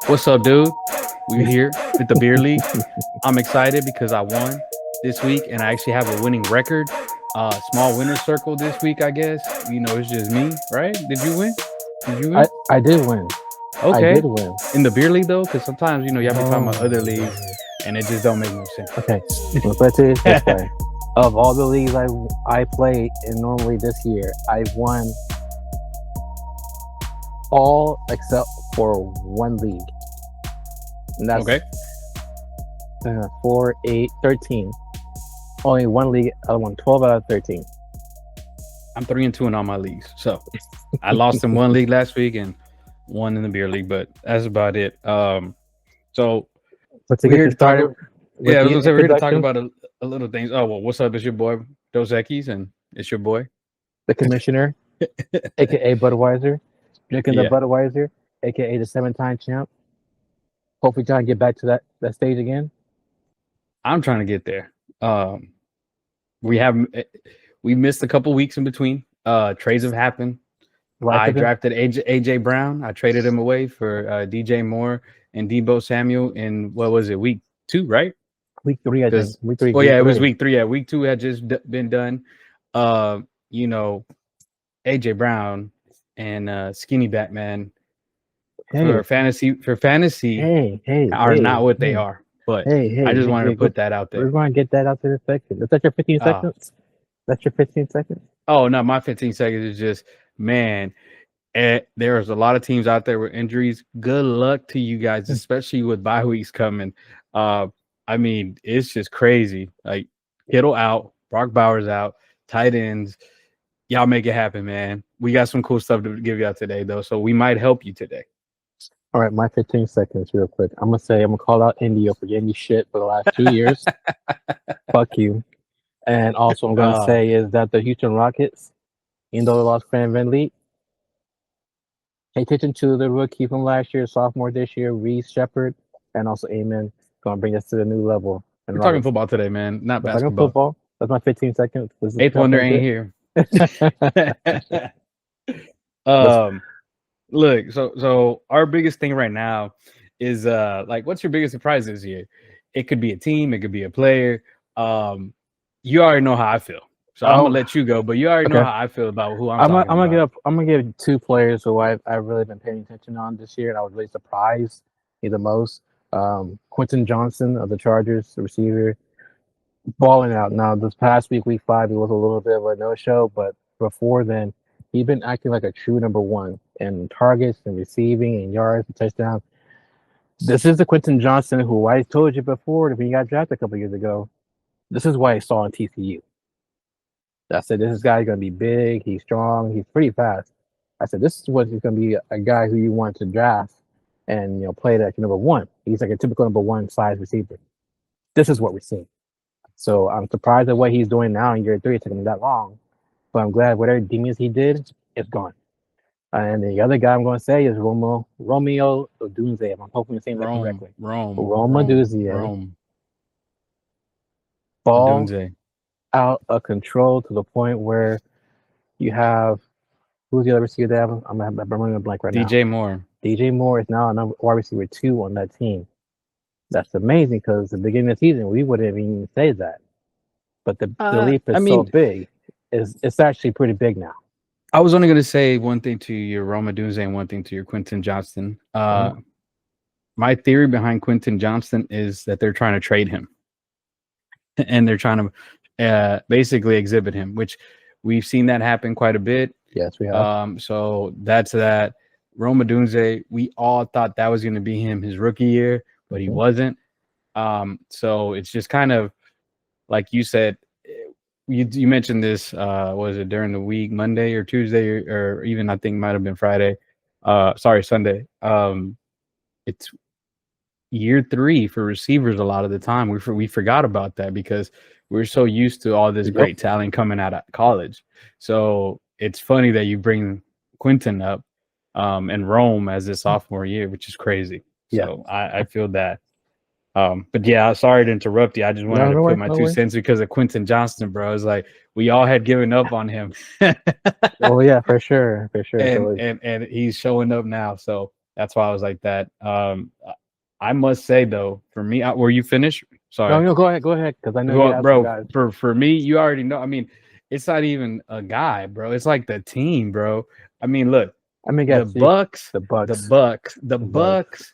What's up, dude? We're here at the beer league. I'm excited because I won this week and I actually have a winning record. Small winner circle this week, I guess. It's just me, right? Did you win? Did you win? I did win. I Okay. did win. In the beer league though, because sometimes y'all be talking about other Oh, leagues and it just don't make no sense. okay. Let's put it this way. Of all the leagues I played, and normally this year, I've won all except for one league, and that's Okay. 4, 8, 13. Only one league. I won 12 out of 13. I'm 3-2 in all my leagues. So I lost in one league last week and one in the beer league, but that's about it. So But to we're get here you to talk. started with Yeah, I was the gonna say we're here to talk introduction, about a little things. Oh well, what's up? It's your boy Dos Equis, and it's your boy. the commissioner, aka Budweiser, drinking the Yeah, Budweiser, aka the 7-time champ. Hopefully, trying to get back to that stage again. I'm trying to get there. We have we missed a couple weeks in between. Trades have happened. Life I again. drafted AJ Brown. I traded him away for DJ Moore and Debo Samuel in what was it, week 2, right? Week 3, I think. Because Week 3, oh yeah, great it was grade. week 3. Yeah, week 2 had just been done. Uh, you know, AJ Brown and Skinny Batman Hey, for fantasy hey, hey, are not hey, what they hey, are. But hey, I hey, just hey, wanted to hey. put that out We're there. going to get that out to the section. Is that your 15 Uh seconds? That's your 15 seconds? oh no, my 15 seconds is just man. There's a lot of teams out there with injuries. Good luck to you guys, especially with bye weeks coming. Uh, I mean, it's just crazy. Like Kittle out, Brock Bowers out, tight ends. Y'all make it happen, man. We got some cool stuff to give y'all today, though, so we might help you today. All right, my 15 seconds, real quick. I'm going to call out India for getting me shit for the last 2 years. Fuck you. And also, I'm going to Uh, say is that the Houston Rockets, even though they lost Fran Van Vliet, pay attention to the rookie from last year, sophomore this year, Reese Shepard, and also Amen. Going to bring us to a new level. And we're talking Rockets, football today, man, not we're talking basketball. football. That's my 15 seconds. This is Eighth that's Wonder what ain't I here. did. Let's um, Look, so our biggest thing right now is like, what's your biggest surprise this year? It could be a team, it could be a player. Um, you already know how I feel, so I'm gonna oh, let you go. But you already know okay. how I feel about who I'm talking I'm gonna about. I'm gonna give two players who I've really been paying attention on this year, and I was really surprised me the most. Quentin Johnson of the Chargers, the receiver, balling out. Now this past week, week 5, it was a little bit of a no show, but before then, he's been acting like a true number one in targets and receiving and yards and touchdowns. This is the Quentin Johnson who I told you before when he got drafted a couple years ago. This is why I saw in TCU. I said, this guy's going to be big. He's strong. He's pretty fast. I said, this is what he's going to be a guy who you want to draft and play like number one. He's like a typical number one size receiver. This is what we're seeing. So I'm surprised at what he's doing now in year 3. It took him that long, but I'm glad whatever demons he did is gone. And the other guy I'm going to say is Romeo Odunze. I'm hoping I'm saying that Rome, correctly. Rome, Roma Rome, Duzier, Rome, ball Dunze, out of control to the point where you have who's the other receiver they have? I'm running a blank right now. DJ Moore. DJ Moore is now a number wide receiver 2 on that team. That's amazing because at the beginning of the season we wouldn't even say that. But the leap I is so mean, big. It's actually pretty big now. I was only gonna say one thing to your Roma Dunze and one thing to your Quentin Johnston. Mhm. My theory behind Quentin Johnston is that they're trying to trade him and they're trying to basically exhibit him, which we've seen that happen quite a bit. Yes, we have. So that's that. Roma Dunze, we all thought that was going to be him his rookie year, but he Mhm. wasn't. So it's just kind of like you said. You mentioned this. Was it during the week, Monday or Tuesday, or even I think might have been Friday? Sorry, Sunday. It's year 3 for receivers a lot of the time. We forgot about that because we're so used to all this Yep. great talent coming out of college. So it's funny that you bring Quinton up and Rome as his sophomore year, which is crazy. Yeah. So I feel that. But yeah, sorry to interrupt you. I just wanted No, to no put way, my no two way. cents because of Quentin Johnston, bro. It's like we all had given up on him. Oh yeah, for sure, for sure. and So and and he's showing up now. So That's why I was like that. I must say though, for me, were you finished? No, Sorry. no, go ahead, because I know you Well, have some bro, guys. for me, you already know. I mean, it's not even a guy, bro. It's like the team, bro. I mean, look, I mean, the yes, you, Bucks, the the Bucks, Bucks, the the Bucks. Bucks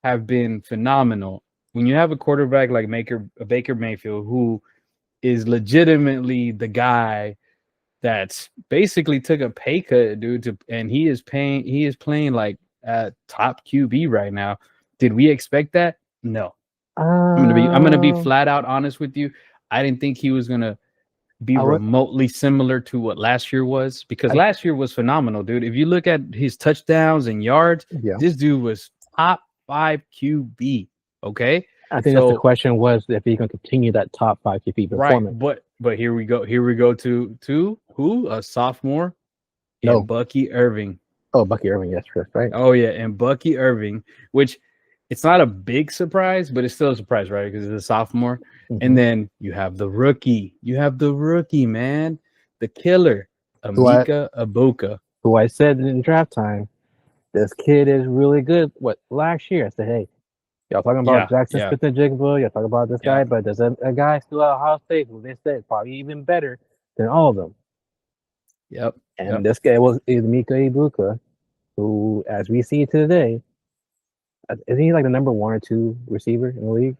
have been phenomenal. When you have a quarterback like Baker Mayfield, who is legitimately the guy that's basically took a pay cut, dude, and he is playing like at top QB right now. Did we expect that? No. I'm gonna be Uh, flat out honest with you. I didn't think he was gonna be I would, remotely similar to what last year was, because I last year was phenomenal, dude. If you look at his touchdowns and yards, yeah. this dude was top 5 QB. Okay. I think that's the So question was if he's going to continue that top five QB right, performance. but here we go. Here we go to who? A sophomore and No. Bucky Irving. Oh, Bucky Irving, yes, first, right? Oh yeah, and Bucky Irving, which it's not a big surprise, but it's still a surprise, right? Because it's a sophomore. And Mm-hmm. then you have the rookie. You have the rookie, man, the killer, Who I Amika Abuka. who I said in draft time, this kid is really good. What last year I said, hey, y'all talking about Yeah, Jackson yeah, Smith and Jigba, y'all talking about this yeah, guy, but there's a guy still at Ohio State who they said is probably even better than all of them. yep, And yep. this guy is Mika Ibuka, who, as we see today, is he like the number one or two receiver in the league?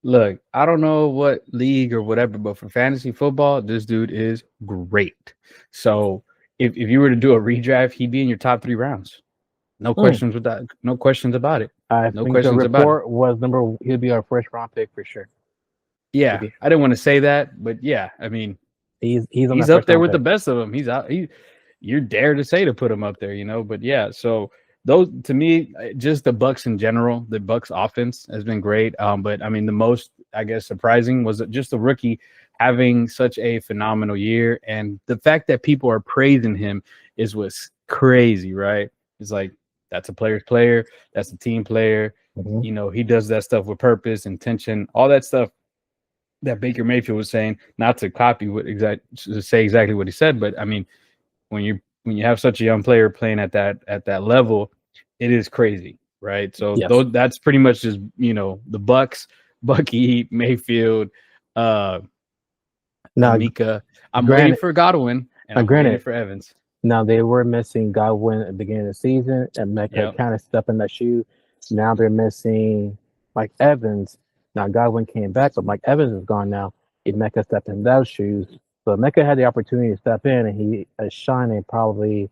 Look, I don't know what league or whatever, but for fantasy football, this dude is great. So if you were to do a redraft, he'd be in your top 3 rounds. No Hmm. questions with that. No questions about it. I No think the questions about it. report was he'd be our first round pick for sure. Yeah, Maybe I didn't want to say that, but yeah, I mean, he's on he's that up first there round with the pick. best of them. He's out. You're dare to say to put him up there, But yeah, so those to me, just the Bucks in general, the Bucks offense has been great. But I mean, the most I guess surprising was just the rookie having such a phenomenal year, and the fact that people are praising him is what's crazy, right? It's like that's a player's player, that's a team player. Mm-hmm. He does that stuff with purpose, intention, all that stuff that Baker Mayfield was saying, not to copy to say exactly what he said, but I mean, when you have such a young player playing at that level, it is crazy, right? So Yes. that's pretty much just the Bucks, Bucky Mayfield, uh, Now, Amika. I'm waiting granted, for Godwin and now I'm waiting granted, for Evans. now they were missing Godwin at the beginning of the season, and Mecca Yep. kind of stepped in that shoe. Now they're missing Mike Evans. Now Godwin came back, but Mike Evans is gone now. If Mecca stepped in those shoes, so Mecca had the opportunity to step in, and he is shining. Probably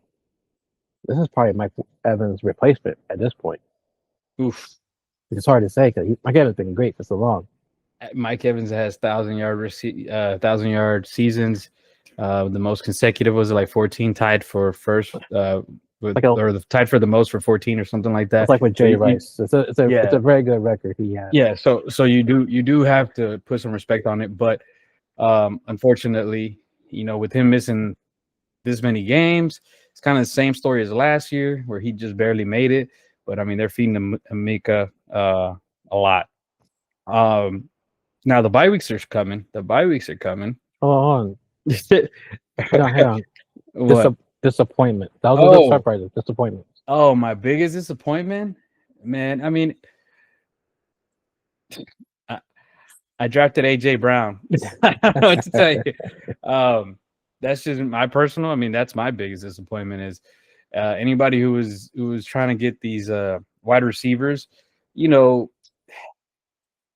this is probably Mike Evans' replacement at this point. Oof. It's hard to say because Mike Evans has been great for so long. Mike Evans has 1,000-yard seasons. The most consecutive was like 14, tied for first, Like a, tied for the most for 14 or something like it's that. like with So Jay Rice. It's yeah, a very good record he has. yeah. So you do have to put some respect on it, but unfortunately, with him missing this many games, it's kind of the same story as last year where he just barely made it. But I mean, they're feeding him Amika a lot. Um, Now the bye weeks are coming. The bye weeks are coming. Hold on, hang on. What? Disappointment. That was the Oh, surprise. Disappointment. oh, my biggest disappointment, man. I mean, I, I drafted AJ Brown. I don't know what to tell you. That's just my personal. I mean, that's my biggest disappointment is anybody who was trying to get these wide receivers. You know,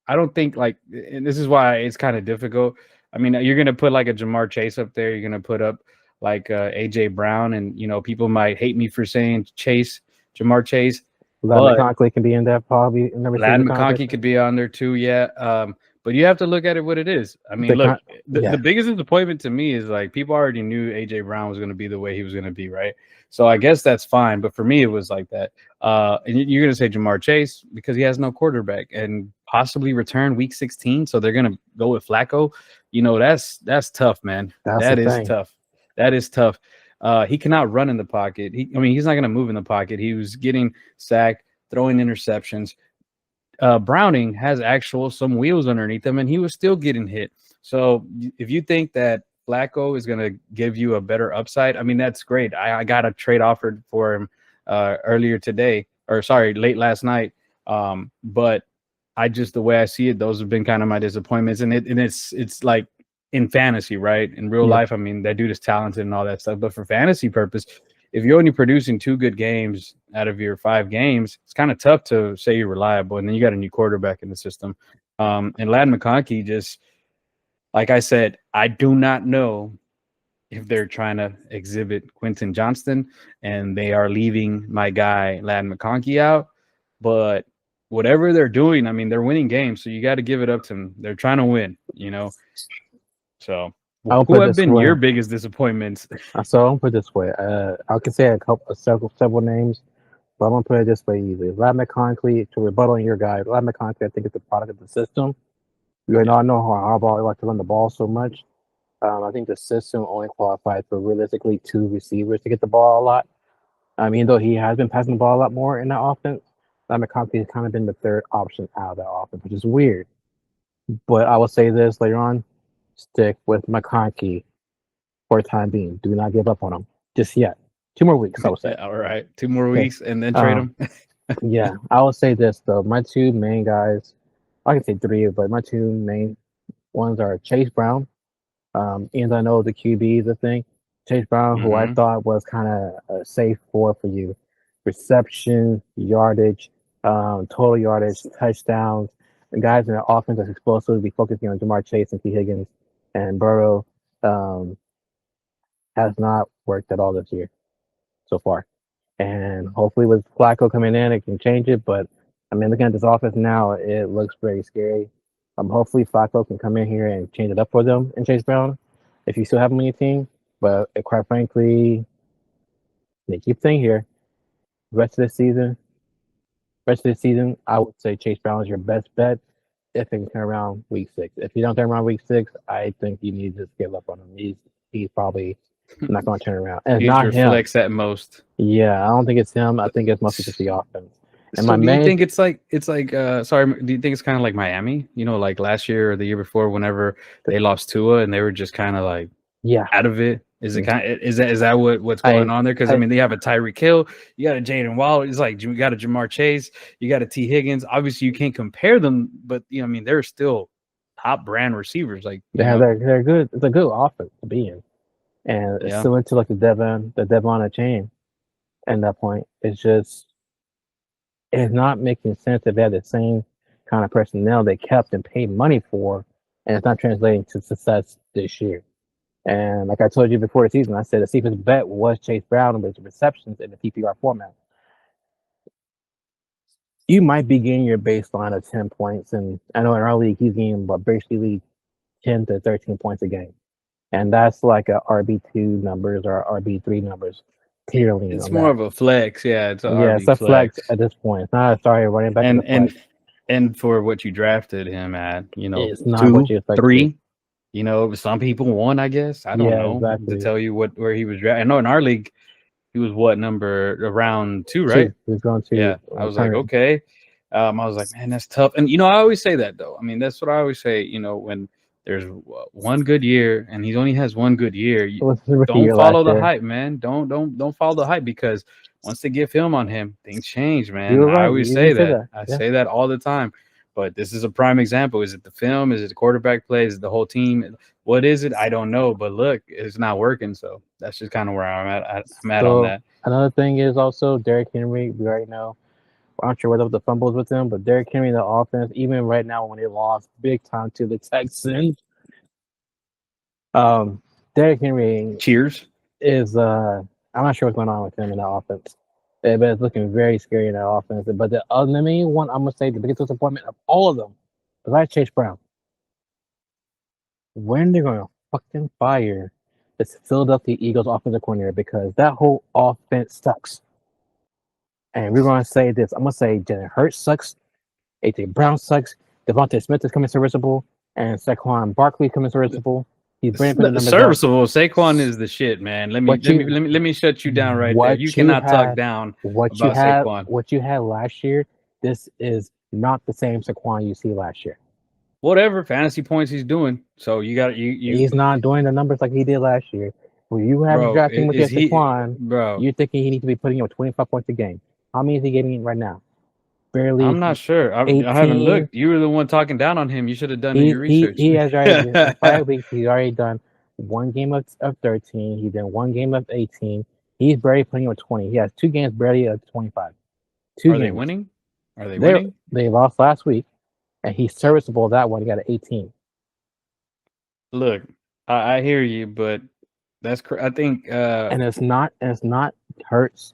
I don't think and this is why it's kind of difficult. I mean, you're gonna put like a Jamar Chase up there. You're gonna put up like AJ Brown, and people might hate me for saying Jamar Chase, Glad but McConkley can be in that probably in the Lad receiver McConkey conversation. could be on there too, yeah. But you have to look at it what it is. I mean, The look, con- the yeah, biggest disappointment to me is like people already knew AJ Brown was going to be the way he was going to be, right? So I guess that's fine. But for me, it was like that. And you're going to say Jamar Chase because he has no quarterback and possibly return week 16. So they're going to go with Flacco. That's tough, man. that's the That is thing. tough. That is tough. He cannot run in the pocket. He's not going to move in the pocket. He was getting sacked, throwing interceptions. Browning has actual some wheels underneath him, and he was still getting hit. So if you think that Flacco is going to give you a better upside, I mean that's great. I got a trade offered for him earlier today or sorry, late last night. But I just the way I see it, those have been kind of my disappointments, and it's like in fantasy, right? In real Yep. life, I mean, that dude is talented and all that stuff, but for fantasy purpose, if you're only producing 2 good games out of your 5 games, it's kind of tough to say you're reliable. And then you got a new quarterback in the system. And Ladd McConkey, just like I said, I do not know if they're trying to exhibit Quentin Johnston and they are leaving my guy Ladd McConkey out. But whatever they're doing, I mean, they're winning games, so you got to give it up to them. They're trying to win, you know. So, I'll who put have this been way. your biggest disappointments? So I'll put it this way. I can say a couple, several names, but I'm gonna put it this way easily. Ladd McConkey, to rebuttal on your guy, Ladd McConkey, I think it's a product of the system. We Yeah. all know how Harbaugh likes to run the ball so much. I think the system only qualifies for realistically 2 receivers to get the ball a lot. Even though he has been passing the ball a lot more in that offense, Ladd McConkey has kind of been the third option out of that offense, which is weird. But I will say this later on: stick with McConkey for the time being. Do not give up on him just yet. 2 more weeks, I would say. Yeah, all right. 2 more Okay. weeks and then trade Um, him. yeah, I will say this though. My 2 main guys, I can say 3, but my 2 main ones are Chase Brown. And I know the QB is a thing. Chase Brown, who I Mm-hmm. thought was kind of a safe for you, reception, yardage, total yardage, touchdowns. The guys in the offense that's explosive will be focusing on Jamar Chase and T. Higgins and Burrow. Um, has not worked at all this year so far. And hopefully with Flacco coming in, it can change it. But I mean, looking at this offense now, it looks very scary. Hopefully Flacco can come in here and change it up for them and Chase Brown if you still have him on your team. But quite frankly, they keep saying here, rest of the season, I would say Chase Brown is your best bet if it can turn around week 6. If you don't turn around week 6, I think you need to just give up on him. He's probably not going to turn around. And it's He's not your him. flex at most. Yeah, I don't think it's him. I think it's mostly just the offense. And So my do you main, think it's like sorry, do you think it's kind of like Miami? You know, like last year or the year before, whenever they lost Tua and they were just kind of like yeah, out of it? Is it kind of, is that what's going I, on there? Because I I, mean, they have a Tyreek Hill, you got a Jaden Waller, it's like you got a Jamar Chase, you got a T Higgins. Obviously, you can't compare them, but I mean, they're still top brand receivers. Like they're good. It's a good offense to be in, and it's yeah. similar to like the Devon chain. At that point, it's not making sense if they have the same kind of personnel they kept and paid money for, and it's not translating to success this year. And like I told you before the season, I said the safest bet was Chase Brown with receptions in the PPR format. You might be getting your baseline of 10 points, and I know in our league he's getting basically 10 to 13 points a game. And that's like a RB2 numbers or RB3 numbers clearly It's on more that. of a flex. Yeah, it's an Yeah, it's RB a flex flex. at this point. It's not a sorry running back, it's And a flex. for what you drafted him at, It's not what two, you expected. 3. Some people won, I guess. I don't Yeah, know to exactly. tell you where he was drafted. I know in our league he was what number around 2, right? Two. He's going to Yeah. I was like, turn. okay. I was like, man, that's tough. And I always say that though. I mean, that's what I always say. When there's one good year and he only has one good year, It was his rookie don't year last follow the year. hype, man. Don't follow the hype because once they give film on him, things change, You man. were I right. always You say did say that. that. I Yeah. say that all the time. But this is a prime example. Is it the film? Is it the quarterback play? Is it the whole team? What is it? I don't know. But look, it's not working. So that's just kind of where I'm at. I'm at on So that. another thing is also Derrick Henry. We already know. I'm not sure what up the fumbles with him, but Derrick Henry, the offense, even right now when they lost big time to the Texans, um, Derrick Henry Cheers. is I'm not sure what's going on with him in the offense. But it's looking very scary in that offense. But the main one I'm gonna say the biggest disappointment of all of them, besides Chase Brown, when they're gonna fucking fire this Philadelphia Eagles offensive coordinator because that whole offense sucks. And we're gonna say this. I'm gonna say Jalen Hurts sucks, AJ Brown sucks, Devontae Smith is coming serviceable, and Saquon Barkley coming serviceable. He's bringing the numbers up. Serviceable. Saquon is the shit, man. Let me What let me you let me let me shut you down right there. You what you cannot talk had down what you about had Saquon. what you had last year, this is not the same Saquon you see last year. Whatever fantasy points he's doing. So you got you He's not doing the numbers like he did last year. When you have bro. drafting with your Is he Saquon, bro? you're thinking he needs to be putting up 25 points a game. How many is he getting right now? I'm Barely not sure. I haven't 18. looked. You were the one talking down on him. You should have done He your he research. he has already in 5 weeks. He's already done one game of 13. He's done one game of 18. He's barely playing with 20. He has two games barely of 25. Two Are they games. winning? Are they They winning? they lost last week, and he's serviceable that one. He got an 18. Look, I hear you, but I think And it's not hurts.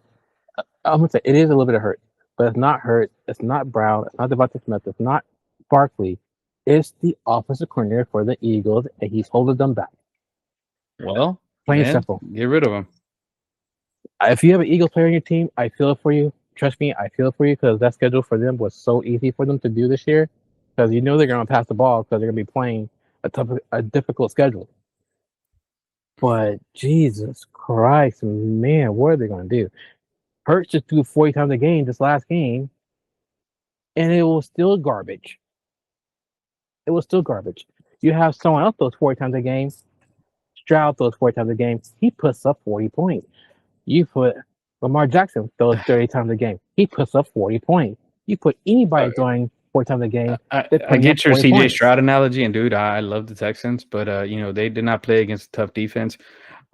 I'm gonna say it is a little bit of hurt, but it's not hurt. It's not Brown. It's not Devontae Smith. It's not Barkley. It's the offensive coordinator for the Eagles, and he's holding them back. well, Plain and then simple. get rid of him. If you have an Eagles player on your team, I feel it for you. Trust me, I feel it for you because that schedule for them was so easy for them to do this year. Because you know they're going to pass the ball because they're going to be playing a difficult schedule. But Jesus Christ, man, what are they going to do? Hurts just threw 40 times a game this last game, and it was still garbage. It was still garbage. You have someone else those 40 times a game. Stroud those 40 times a game. He puts up 40 points. You put Lamar Jackson throws 30 times a game. He puts up 40 points. You put Uh, anybody throwing 40 times a game, they're I putting up get your 40 CJ points. Stroud analogy, and dude, I love the Texans, but they did not play against a tough defense.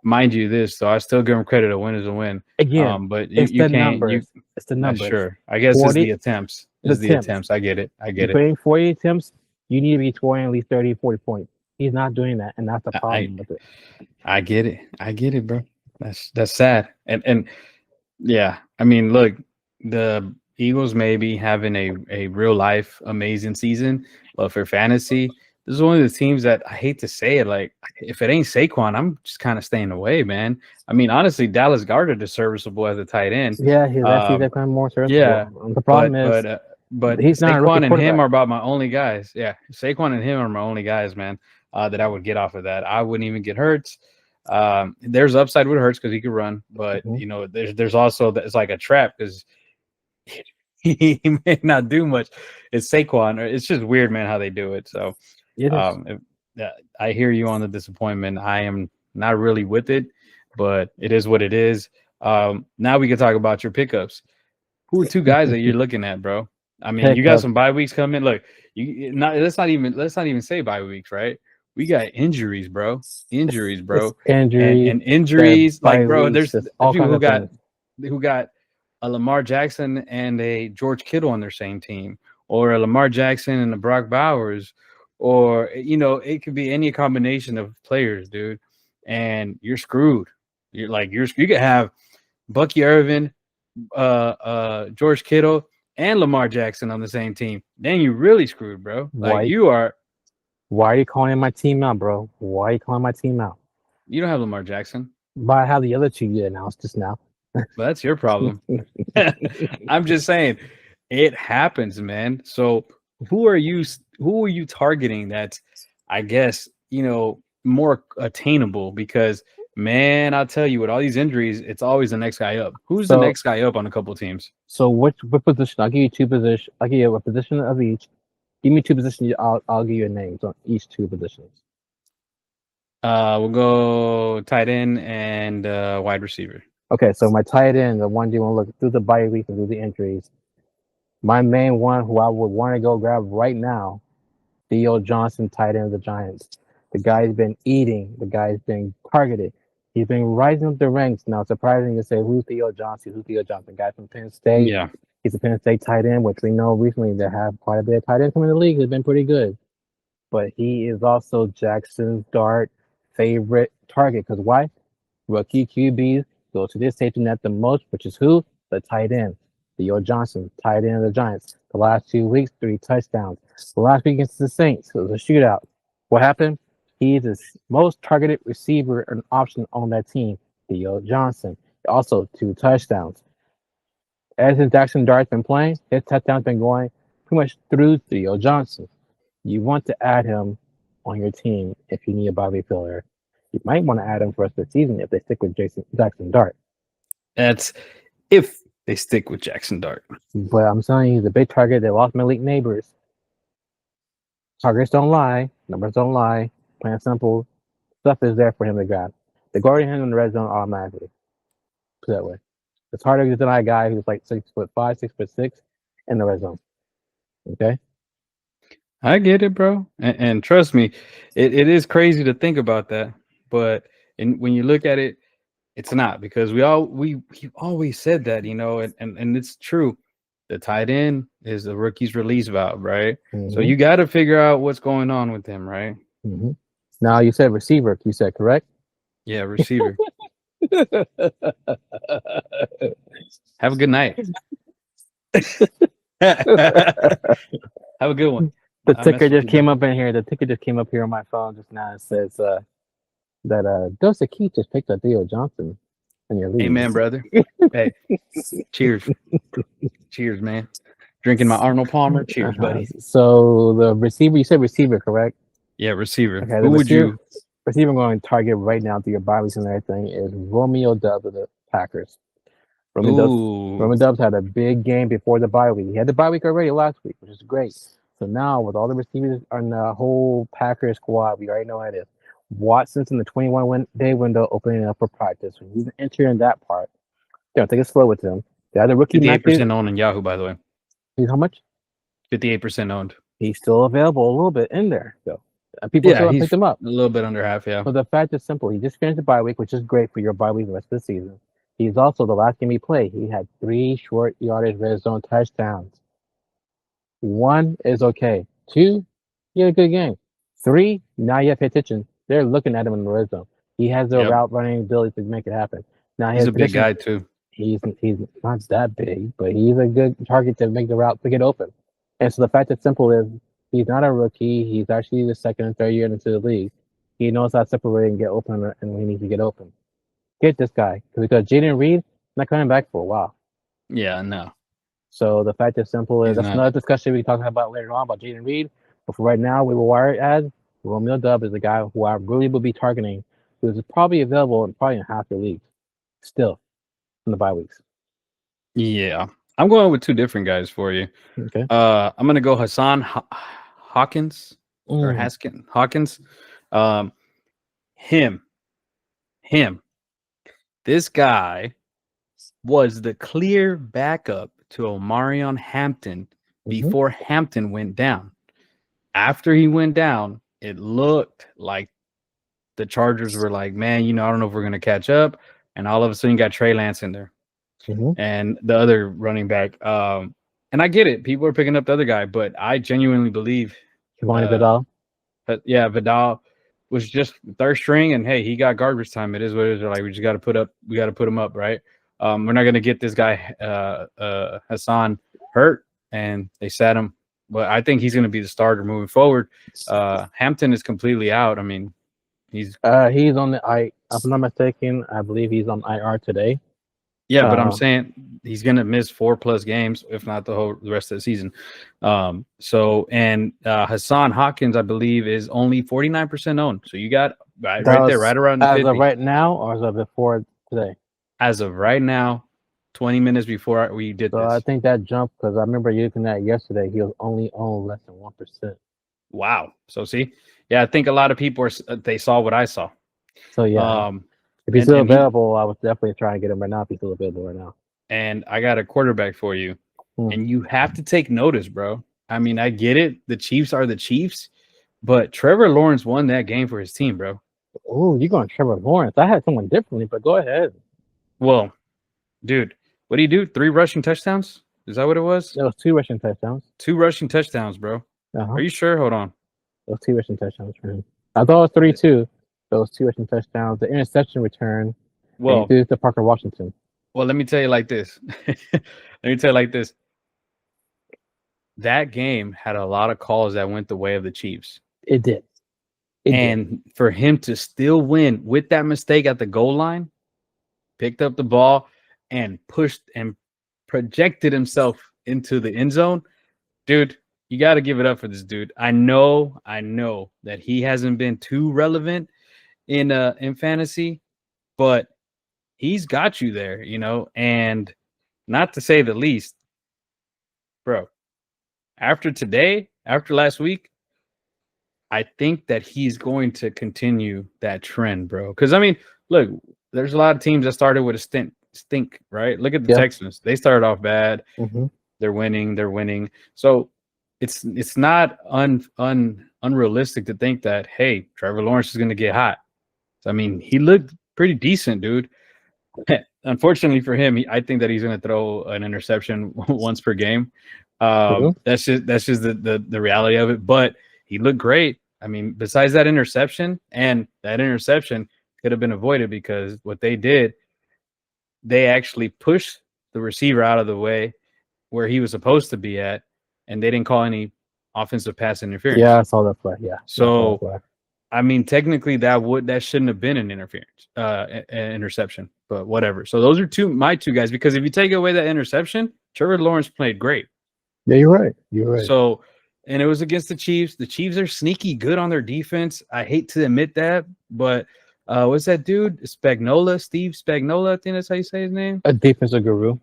Mind you, this so I still give them credit. A win is a win. Again, But you it's you the can't you. numbers. It's the numbers. Sure, I guess it's 40, the attempts. the Is the attempts. attempts. I get it. I You're get it. putting 40 attempts, you need to be scoring at least 30, 40 points. He's not doing that, and that's the I problem with it. I get it. I get it, bro. That's sad. And yeah, I mean, look, the Eagles may be having a real life amazing season, but for fantasy, this is one of the teams that I hate to say it. Like, if it ain't Saquon, I'm just kind of staying away, man. I mean, honestly, Dallas Goedert is serviceable as a tight end. Yeah, he's Um, definitely more yeah, serviceable. The problem but is he's not a rookie Saquon and him quarterback. are about my only guys. Yeah, Saquon and him are my only guys, man. That I would get off of that. I wouldn't even get Hurts. There's upside with Hurts because he could run, but Mhm. there's also it's like a trap because he may not do much. It's Saquon. It's just weird, man, how they do it. So, It is. yeah, I hear you on the disappointment. I am not really with it, but it is what it is. Now we can talk about your pickups. Who are two guys that you're looking at, bro? I mean, you got Pickups. some bye weeks coming. Look, let's not even say bye weeks, right? We got injuries, bro. Injuries, It's bro. injury, And there's injuries, like, bye bro, weeks, there's there's there's all people kinds of things. who got a Lamar Jackson and a George Kittle on their same team, or a Lamar Jackson and a Brock Bowers, or it could be any combination of players, dude. And you're screwed. You could have Bucky Irvin, George Kittle, and Lamar Jackson on the same team. Then you really screwed, bro. Like Why? you are. Why are you calling my team out, bro? Why are you calling my team out? You don't have Lamar Jackson, But I have the other two you announced just now. but that's your problem. I'm just saying, it happens, man. So who are you? Who are you targeting? That's, I guess, more attainable because. Man, I'll tell you, with all these injuries, it's always the next guy up. Who's the So next guy up on a couple teams? so what position? I'll give you two positions. I'll give you a position of each. Give me two positions. I'll give you a name on each two positions. We'll go tight end and wide receiver. Okay, so my tight end, the one you want to look through the bye week and through the injuries. My main one, who I would want to go grab right now, Theo Johnson, tight end of the Giants. The guy's been eating. The guy's been targeted. He's been rising up the ranks. Now, surprising to say, who's Theo Johnson? Who's Theo Johnson? Guy from Penn State. Yeah, He's a Penn State tight end, which we know recently they have quite a bit of tight ends coming in the league. Has been pretty good. But he is also Jackson's Dart favorite target. Because why? Rookie QBs go to this safety net the most, which is who? The tight end. Theo Johnson, tight end of the Giants. The last 2 weeks, 3 touchdowns. The last week against the Saints, it was a shootout. What happened? He's the most targeted receiver and option on that team, Theo Johnson. Also, 2 touchdowns. As his Jackson Dart's been playing, his touchdowns been going pretty much through Theo Johnson. You want to add him on your team if you need a body filler. You might want to add him for the rest of the season if they stick with Jackson Dart. that's if they stick with Jackson Dart. But I'm telling you, he's a big target. They lost Malik Neighbors. Targets don't lie. Numbers don't lie. Plain and simple. Stuff is there for him to grab. They're guarding him in the red zone automatically. Put that way. It's harder to deny a guy who's like 6'5", 6'6" in the red zone. Okay. I get it, bro. And trust me, it is crazy to think about that. But when you look at it, it's not, because we always said that, and it's true. The tight end is the rookie's release valve, right? So Mm-hmm. you got to figure out what's going on with him, right? Mm-hmm. Now you said receiver. You said correct. Yeah, receiver. Have a good night. Have a good one. The I mess ticker with just you, bro. came up in here. The ticker just came up here on my phone just now. It says that Dosa Keith just picked up Theo Johnson in your league. Amen, brother. Hey, cheers. Cheers, man. Drinking my Arnold Palmer. Cheers, buddy. So the receiver, you said receiver, correct? Yeah, receiver. Okay, the Who would you? receiver I'm going to target right now through your bye weeks and everything is Romeo Dubs of the Packers. Romeo Dubs, Ooh, Romeo Dubs had a big game before the bye week. He had the bye week already last week, which is great. So now with all the receivers on the whole Packers squad, we already know how it is. Watson's in the 21-day window opening up for practice. When he's entering that part, take it slow with him. The other rookie 58% owned in Yahoo, by the way. he's how much? 58% owned. He's still available a little bit in there. So people Yeah, still haven't he's picked him up. a little bit under half. Yeah. But the fact is simple. He just finished the bye week, which is great for your bye week the rest of the season. He's also the last game he played. He had 3 short yardage red zone touchdowns. 1 is okay. 2, he had a good game. 3, now you have to pay attention. They're looking at him in the red zone. He has the Yep. route running ability to make it happen. Now He's a big guy too. He's not that big, but he's a good target to make the route to get open. And so the fact that's simple is he's not a rookie. He's actually the second and third year into the league. He knows how to separate and get open and when he needs to get open. Get this guy because Jaden Reed not coming back for a while. Yeah, no. So the fact is simple is He's that's not. another discussion we can talk about later on about Jaden Reed. But for right now, we will wire it as Romeo Dub is the guy who I really will be targeting, who is probably available in probably in half your leagues still in the bye weeks. Yeah, I'm going with 2 different guys for you. Okay. I'm gonna go Hassan Hawkins or Hawkins. Him. This guy was the clear backup to Omarion Hampton before Hampton went down. After he went down, it looked like the Chargers were like, man, I don't know if we're going to catch up. And all of a sudden, you got Trey Lance in there and the other running back. And I get it. People are picking up the other guy, but I genuinely believe Vidal. Yeah, Vidal was just third string, and hey, he got garbage time. It is what it is. They're like, we got to put him up, right? We're not gonna get this guy Hassan hurt, and they sat him. But I think he's gonna be the starter moving forward. Hampton is completely out. I mean, he's on the if I'm not mistaken, I believe he's on IR today. Yeah, but I'm saying he's going to miss 4+ games, if not the rest of the season. Hassan Hawkins, I believe, is only 49% owned. So you got right there, right around the 50. As of right now, or as of before today? As of right now, 20 minutes before we did so this. I think that jumped because I remember you looking at yesterday. He was only owned less than 1%. Wow. So see, I think a lot of people they saw what I saw. So yeah. If he's still available, I was definitely trying to get him right now if he's still available right now. And I got a quarterback for you. And you have to take notice, bro. I mean, I get it. The Chiefs are the Chiefs, but Trevor Lawrence won that game for his team, bro. Oh, you're going Trevor Lawrence. I had someone differently, but go ahead. Well, dude, what do you do? 3 rushing touchdowns? Is that what it was? It was 2 rushing touchdowns. 2 rushing touchdowns, bro. Are you sure? Hold on. It was 2 rushing touchdowns for him. I thought it was 3-2. Those 2 rushing touchdowns, the interception return, and to Parker Washington. Well, let me tell you like this. That game had a lot of calls that went the way of the Chiefs. It did. For him to still win with that mistake at the goal line, picked up the ball and pushed and projected himself into the end zone, dude. You got to give it up for this dude. I know that he hasn't been too relevant in fantasy, but he's got you there, and not to say the least, bro. After last week, I think that he's going to continue that trend, bro. Because I mean, look, there's a lot of teams that started with a stint stink, right? Look at the Yeah. Texans. They started off bad. Hmm. They're winning. They're winning. So it's not unrealistic to think that, hey, Trevor Lawrence is going to get hot. I mean, he looked pretty decent, dude. Unfortunately for him, I think that he's going to throw an interception once per game. Hmm. That's just the reality of it. But he looked great. I mean, besides that interception, and that interception could have been avoided because what they did, they actually pushed the receiver out of the way where he was supposed to be at, and they didn't call any offensive pass Yeah, interference. I saw that play. Yeah, I saw that So play. I mean, technically, that shouldn't have been an interference, an interception, but whatever. So those are my two guys. Because if you take away that interception, Trevor Lawrence played great. Yeah, you're right. You're right. So, and it was against the Chiefs. The Chiefs are sneaky good on their defense. I hate to admit that, but what's that dude? Spagnola, Steve Spagnola. I think that's how you say his name. A defensive guru.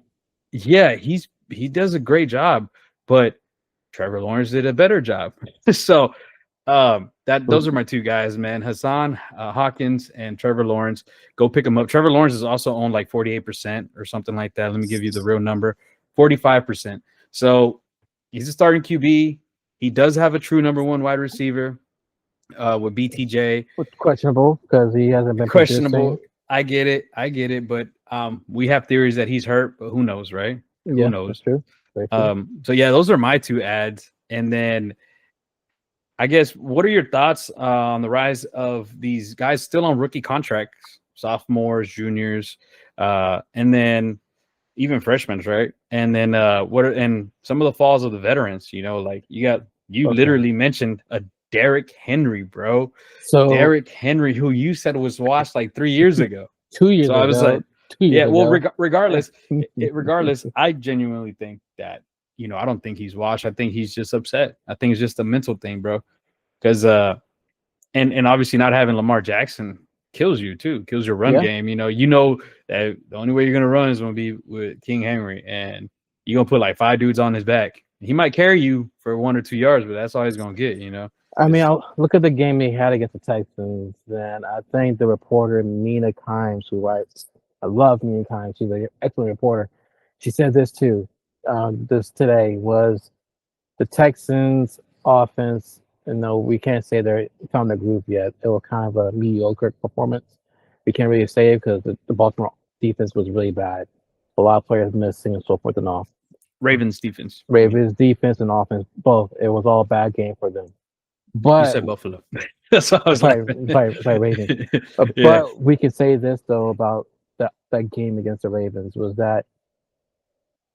Yeah, he does a great job, but Trevor Lawrence did a better job. So that those are my two guys, man. Hassan Hawkins and Trevor Lawrence. Go pick them up. Trevor Lawrence is also owned like 48% or something like that. Let me give you the real number. 45%. So he's a starting QB. He does have a true number one wide receiver with BTJ. Questionable because he hasn't been Questionable. producing. I get it. But we have theories that he's hurt, but who knows, right? Yeah, Who knows? that's true. Very true. So yeah, those are my two ads. And then I guess, what are your thoughts on the rise of these guys still on rookie contracts, sophomores, juniors, and then even freshmen, right? And then and some of the falls of the veterans? You know, like you Okay. literally mentioned a Derrick Henry, bro. So Derrick Henry, who you said was washed like 3 years ago. 2 years So ago. I was like, 2 years yeah. Well, ago. regardless, I genuinely think that, I don't think he's washed. I think he's just upset. I think it's just a mental thing, bro. Because and obviously not having Lamar Jackson kills you too, kills your run Yeah. game. You know that the only way you're gonna run is gonna be with King Henry, and you're gonna put like 5 dudes on his back. He might carry you for 1 or 2 yards, but that's all he's gonna get. I mean, It's- I'll look at the game he had against the Texans. Then I think the reporter Mina Kimes, who I love Mina Kimes. She's an excellent reporter. She said this too. This today was the Texans' offense. We can't say they're found their groove yet. It was kind of a mediocre performance. We can't really say it because the Baltimore defense was really bad. A lot of players missing and so forth and all. Ravens defense. Ravens defense and offense, both. It was all a bad game for them. You But said Buffalo. That's what I was sorry, laughing. sorry, Ravens. Yeah. But we can say this though about that game against the Ravens was that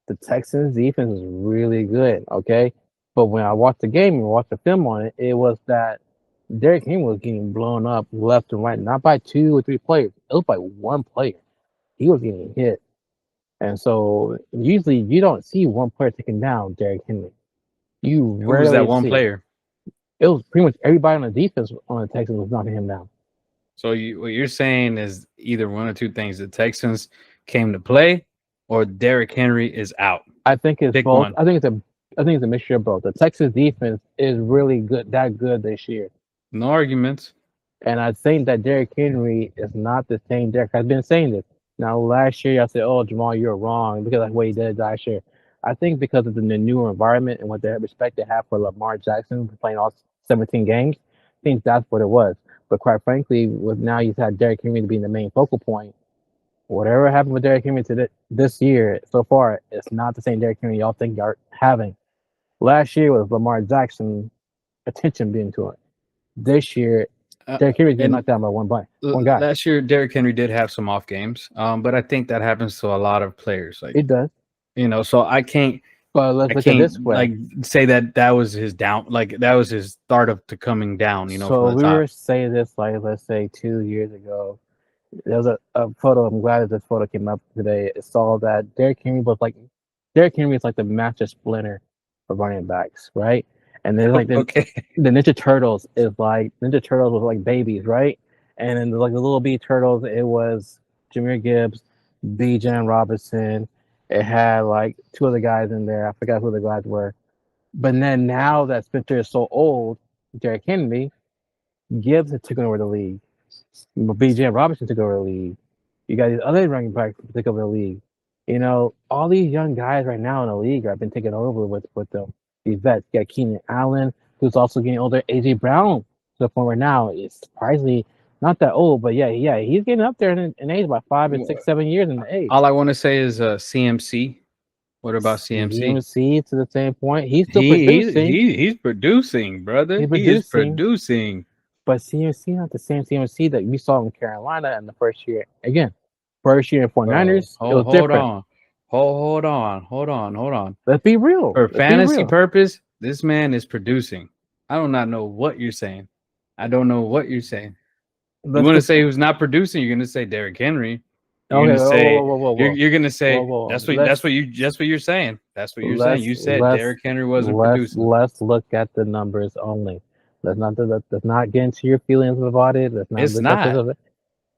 the Texans defense is really good. Okay, but when I watched the game and watched the film on it, it was that Derrick Henry was getting blown up left and right, not by 2 or 3 players. It was by one player. He was getting hit, and so usually you don't see one player taking down Derrick Henry. You Who was that rarely one see it. player? It was pretty much everybody on the defense on the Texans was knocking him down. So what you're saying is either one or two things: the Texans came to play, or Derrick Henry is out. I think it's Pick both. one. I think it's a mixture of both. The Texas defense is really good, that good this year, No arguments. and I think that Derrick Henry is not the same Derrick. I've been saying this. Now, last year I said, "Oh, Jamal, you're wrong," because of what he did last year. I think because of the newer environment and what the respect they have for Lamar Jackson for playing all 17 games, I think that's what it was. But quite frankly, with now you've had Derrick Henry to be the main focal point. Whatever happened with Derrick Henry this year so far, it's not the same Derrick Henry y'all think you're having. Last year was Lamar Jackson attention being to it. This year, Derrick Henry's getting knocked down by one guy. Last year, Derrick Henry did have some off games, but I think that happens to a lot of players. Like, It does. so I can't. But let's I look at can't this way. like say that was his down. Like that was his start of to coming down. So from the we top. were saying this like let's say 2 years ago. There was a photo. I'm glad that this photo came up today. It saw that Derrick Henry is like the master splinter for running backs, right? And then like Okay. the Ninja Turtles was like babies, right? And then like the little B Turtles, it was Jameer Gibbs, Bijan Robinson. It had like 2 other guys in there. I forgot who the guys were. But then now that Spencer is so old, Derrick Henry, Gibbs had taken over the league. Bijan Robinson took over the league. You got these other running backs who take over the league. You know, all these young guys right now in the league have been taken over with these vets. You got Keenan Allen, who's also getting older. AJ Brown to the point where now is surprisingly not that old, but yeah, he's getting up there in age, about 5 and 6, 7 years in the age. All I want to say is CMC. What about CMC? CMC to the same point. He's still producing. He's producing, brother. He's He is producing. producing. But CMC not the same CMC that we saw in Carolina in the first year. Again, first year in 49ers, it was Hold different. on. Hold on. Let's be real. For Let's be fantasy real. purpose, this man is producing. I do not know what you're saying. I don't know what you're saying. You Let's want to just say who's not producing? You're going to say Derrick Henry. You're okay. going to say Whoa. you're going to say Whoa. that's Let's what you're saying. That's what you're saying. let's You said let's Derrick Henry wasn't producing. let's look at the numbers only. Let's not get into your feelings about it. Let's not It's look at this not. of it.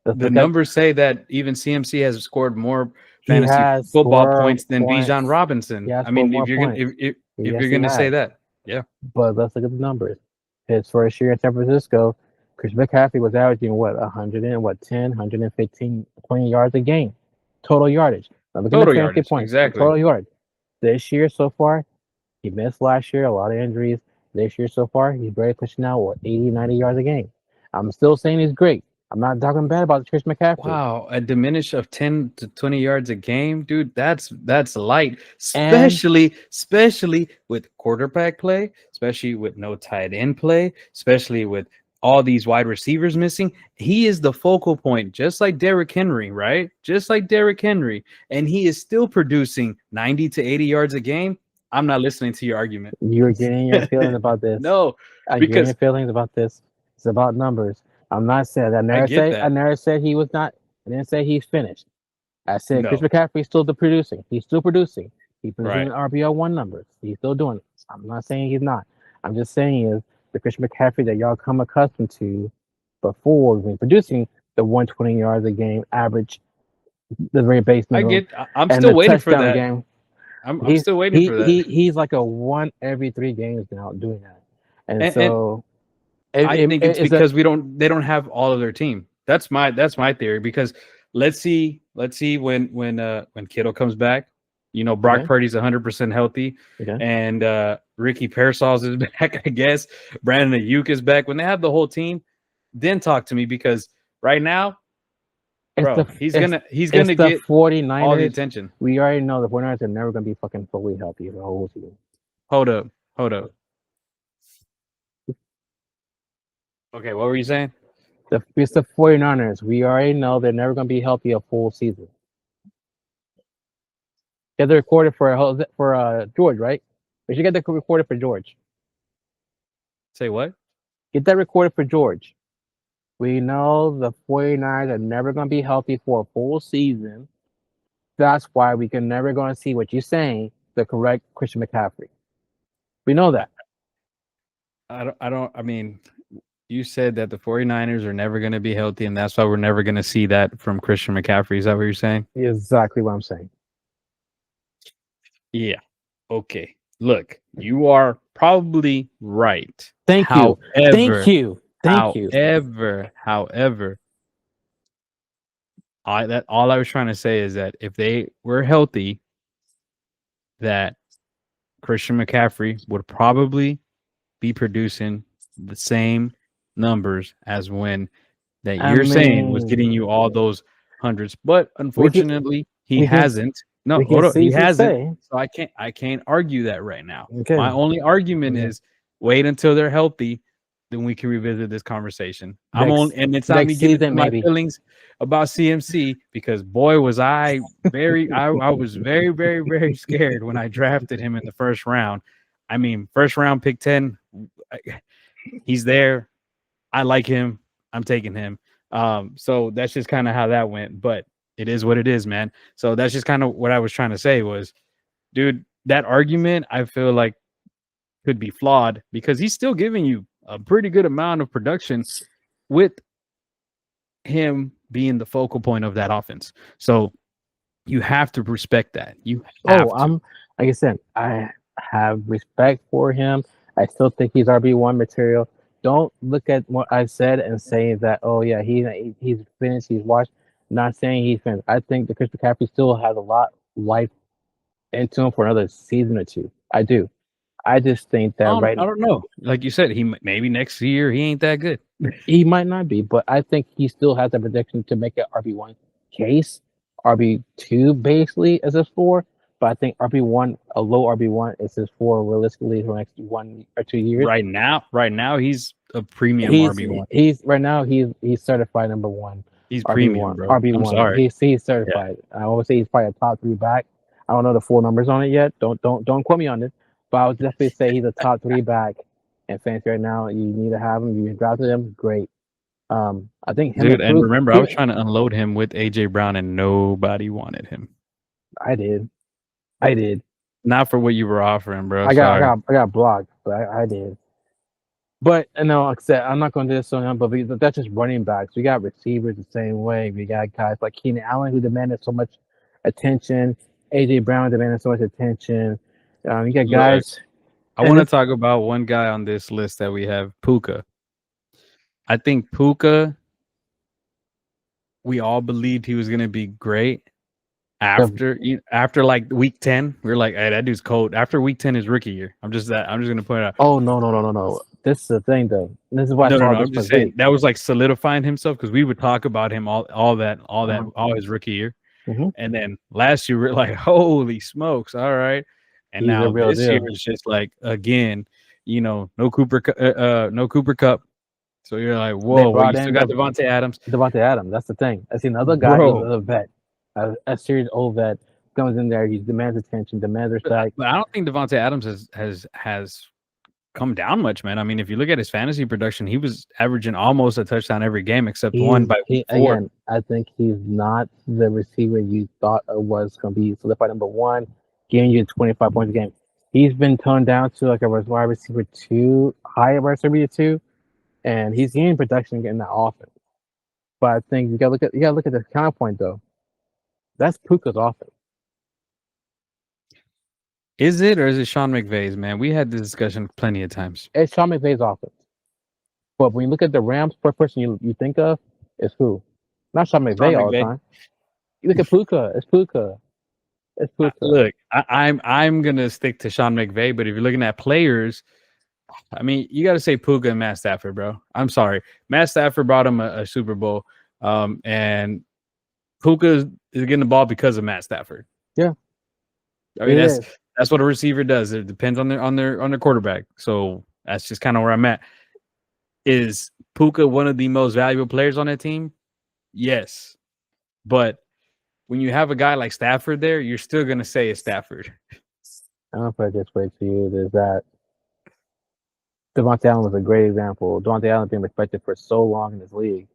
Let's The look at numbers say that even CMC has scored more he fantasy has football scored points than Bijan points. He Robinson. has I scored mean, more if you're gonna points. if Yes, you're he gonna say has. that, yeah. But let's look at the numbers. His first year in San Francisco, Chris McCaffrey was averaging what 100 and what 10, 115, 20 yards a game, total yardage. Now look at the Total fantasy yardage, points, exactly. total yardage. This year so far, he missed last year, a lot of injuries. This year so far, he's barely pushing out what 80, 90 yards a game. I'm still saying he's great. I'm not talking bad about Chris McCaffrey. Wow, a diminish of 10 to 20 yards a game, dude. That's light, And especially with quarterback play, especially with no tight end play, especially with all these wide receivers missing. He is the focal point, just like Derrick Henry, right? Just like Derrick Henry, and he is still producing 90 to 80 yards a game. I'm not listening to your argument. you're getting your feelings about this. No, I'm getting your because feelings about this. It's about numbers. I'm not saying I get that. I never said he was not. I didn't say he's finished. I said Chris No, McCaffrey's still producing. He's still producing. He's producing right. RBO1 numbers. He's still doing it. I'm not saying he's not. I'm just saying is the Chris McCaffrey that y'all come accustomed to before when producing the 120 yards a game average, the very base I minimum, get. I'm and still the waiting for touchdown that. game. I'm still waiting for that. He's like a one every 3 games now doing that, and And so I think it's it's a because they don't have all of their team. That's my theory. Because let's see when Kittle comes back. You know, Brock okay. Purdy's 100% healthy, Okay. and Ricky Pearsall is back. I guess Brandon Ayuk is back. When they have the whole team, then talk to me, because right now, bro, he's gonna it's the get all the 49ers. attention. We already know the 49ers are never going to be fucking fully healthy the whole season. Hold up. Okay, what were you saying? It's the 49ers. We already know they're never going to be healthy a full season. Get the recorded for George, right? We should get that recorded for George. Say what? Get that recorded for George. We know the 49ers are never going to be healthy for a full season. That's why we can never going to see what you're saying, the correct Christian McCaffrey. We know that. I mean, you said that the 49ers are never going to be healthy, and that's why we're never going to see that from Christian McCaffrey. Is that what you're saying? Exactly what I'm saying. Yeah. Okay. Look, you are probably right. Thank you. Thank you. However, all I was trying to say is that if they were healthy, that Christian McCaffrey would probably be producing the same numbers as when that you're saying was getting you all those hundreds. But unfortunately, he hasn't. No, hold on, he hasn't. So I can't argue that right now. Okay. My only argument is wait until they're healthy, then we can revisit this conversation. And it's not me getting into my feelings about CMC, because boy was I was very, very, very scared when I drafted him in the first round. I mean, first round pick 10, he's there. I like him. I'm taking him. So that's just kind of how that went. But it is what it is, man. So that's just kind of what I was trying to say was, dude, that argument I feel like could be flawed, because he's still giving you a pretty good amount of production with him being the focal point of that offense. So you have to respect that. You have to. Like I said, I have respect for him. I still think he's RB1 material. Don't look at what I said and say that, oh yeah, he's finished, he's washed. Not saying he's finished. I think that Chris McCaffrey still has a lot life into him for another season or two. I do. I just think that I don't know. Like you said, maybe next year he ain't that good. he might not be, but I think he still has the prediction to make an RB1 case, RB2 basically as his four. But I think RB1, a low RB1 is his four realistically for the next 1 or 2 years. Right now he's a premium He's RB1. he's right now he's certified number one. He's RB premium, one. bro. RB I'm one. sorry. He's Yeah, certified. I always say he's probably a top three back. I don't know the full numbers on it yet. Don't quote me on this. But I would definitely say he's a top three back in fantasy right now. You need to have him. You drafted him, great. I think him dude. and And Proof. remember, I was trying to unload him with AJ Brown, and nobody wanted him. I did. I did. Not for what you were offering, bro. I Sorry. got blocked, but I did. But you know, like I said, I'm not going to do this on him. But that's just running backs. We got receivers the same way. We got guys like Keenan Allen who demanded so much attention. AJ Brown demanded so much attention. You got Look, guys. I want to talk about one guy on this list that we have, Puka. I think Puka, we all believed he was going to be great after like week 10. We were like, hey, that dude's cold. After week 10 is rookie year. I'm just going to point out. Oh no! This is the thing though. This is why No. this I'm just saying that was like solidifying himself because we would talk about him all his rookie year. Mm-hmm. And then last year, we're like, holy smokes. All right. And He's a now real this deal. year is just like, again, no Cooper Cup. So you're like, whoa, well, you still got Devontae Adams. Devontae Adams, that's the thing. I see another guy who's a vet, a serious old vet comes in there. He demands attention, demands respect. But I don't think Devontae Adams has come down much, man. I mean, if you look at his fantasy production, he was averaging almost a touchdown every game except one by week 4. Again, I think he's not the receiver you thought it was going to be solidified number one, giving you 25 points a game. He's been toned down to like a wide receiver 2, high wide receiver 2, and he's gaining production getting that offense. But I think you gotta look at the counterpoint though. That's Puka's offense. Is it, or is it Sean McVay's, man? We had this discussion plenty of times. It's Sean McVay's offense. But when you look at the Rams, first person you think of is who? Not Sean McVay all the time. You look at Puka. It's Puka. It's Puka. Look, I'm gonna stick to Sean McVay, but if you're looking at players, I mean, you got to say Puka and Matt Stafford, bro. I'm sorry, Matt Stafford brought him a Super Bowl, and Puka is getting the ball because of Matt Stafford. Yeah, I mean that's what a receiver does. It depends on their quarterback. So that's just kind of where I'm at. Is Puka one of the most valuable players on that team? Yes, but when you have a guy like Stafford there, you're still gonna say it's Stafford. I don't know if I just wait to you. There's that. Devontae Allen was a great example. Devontae Allen being respected for so long in this league.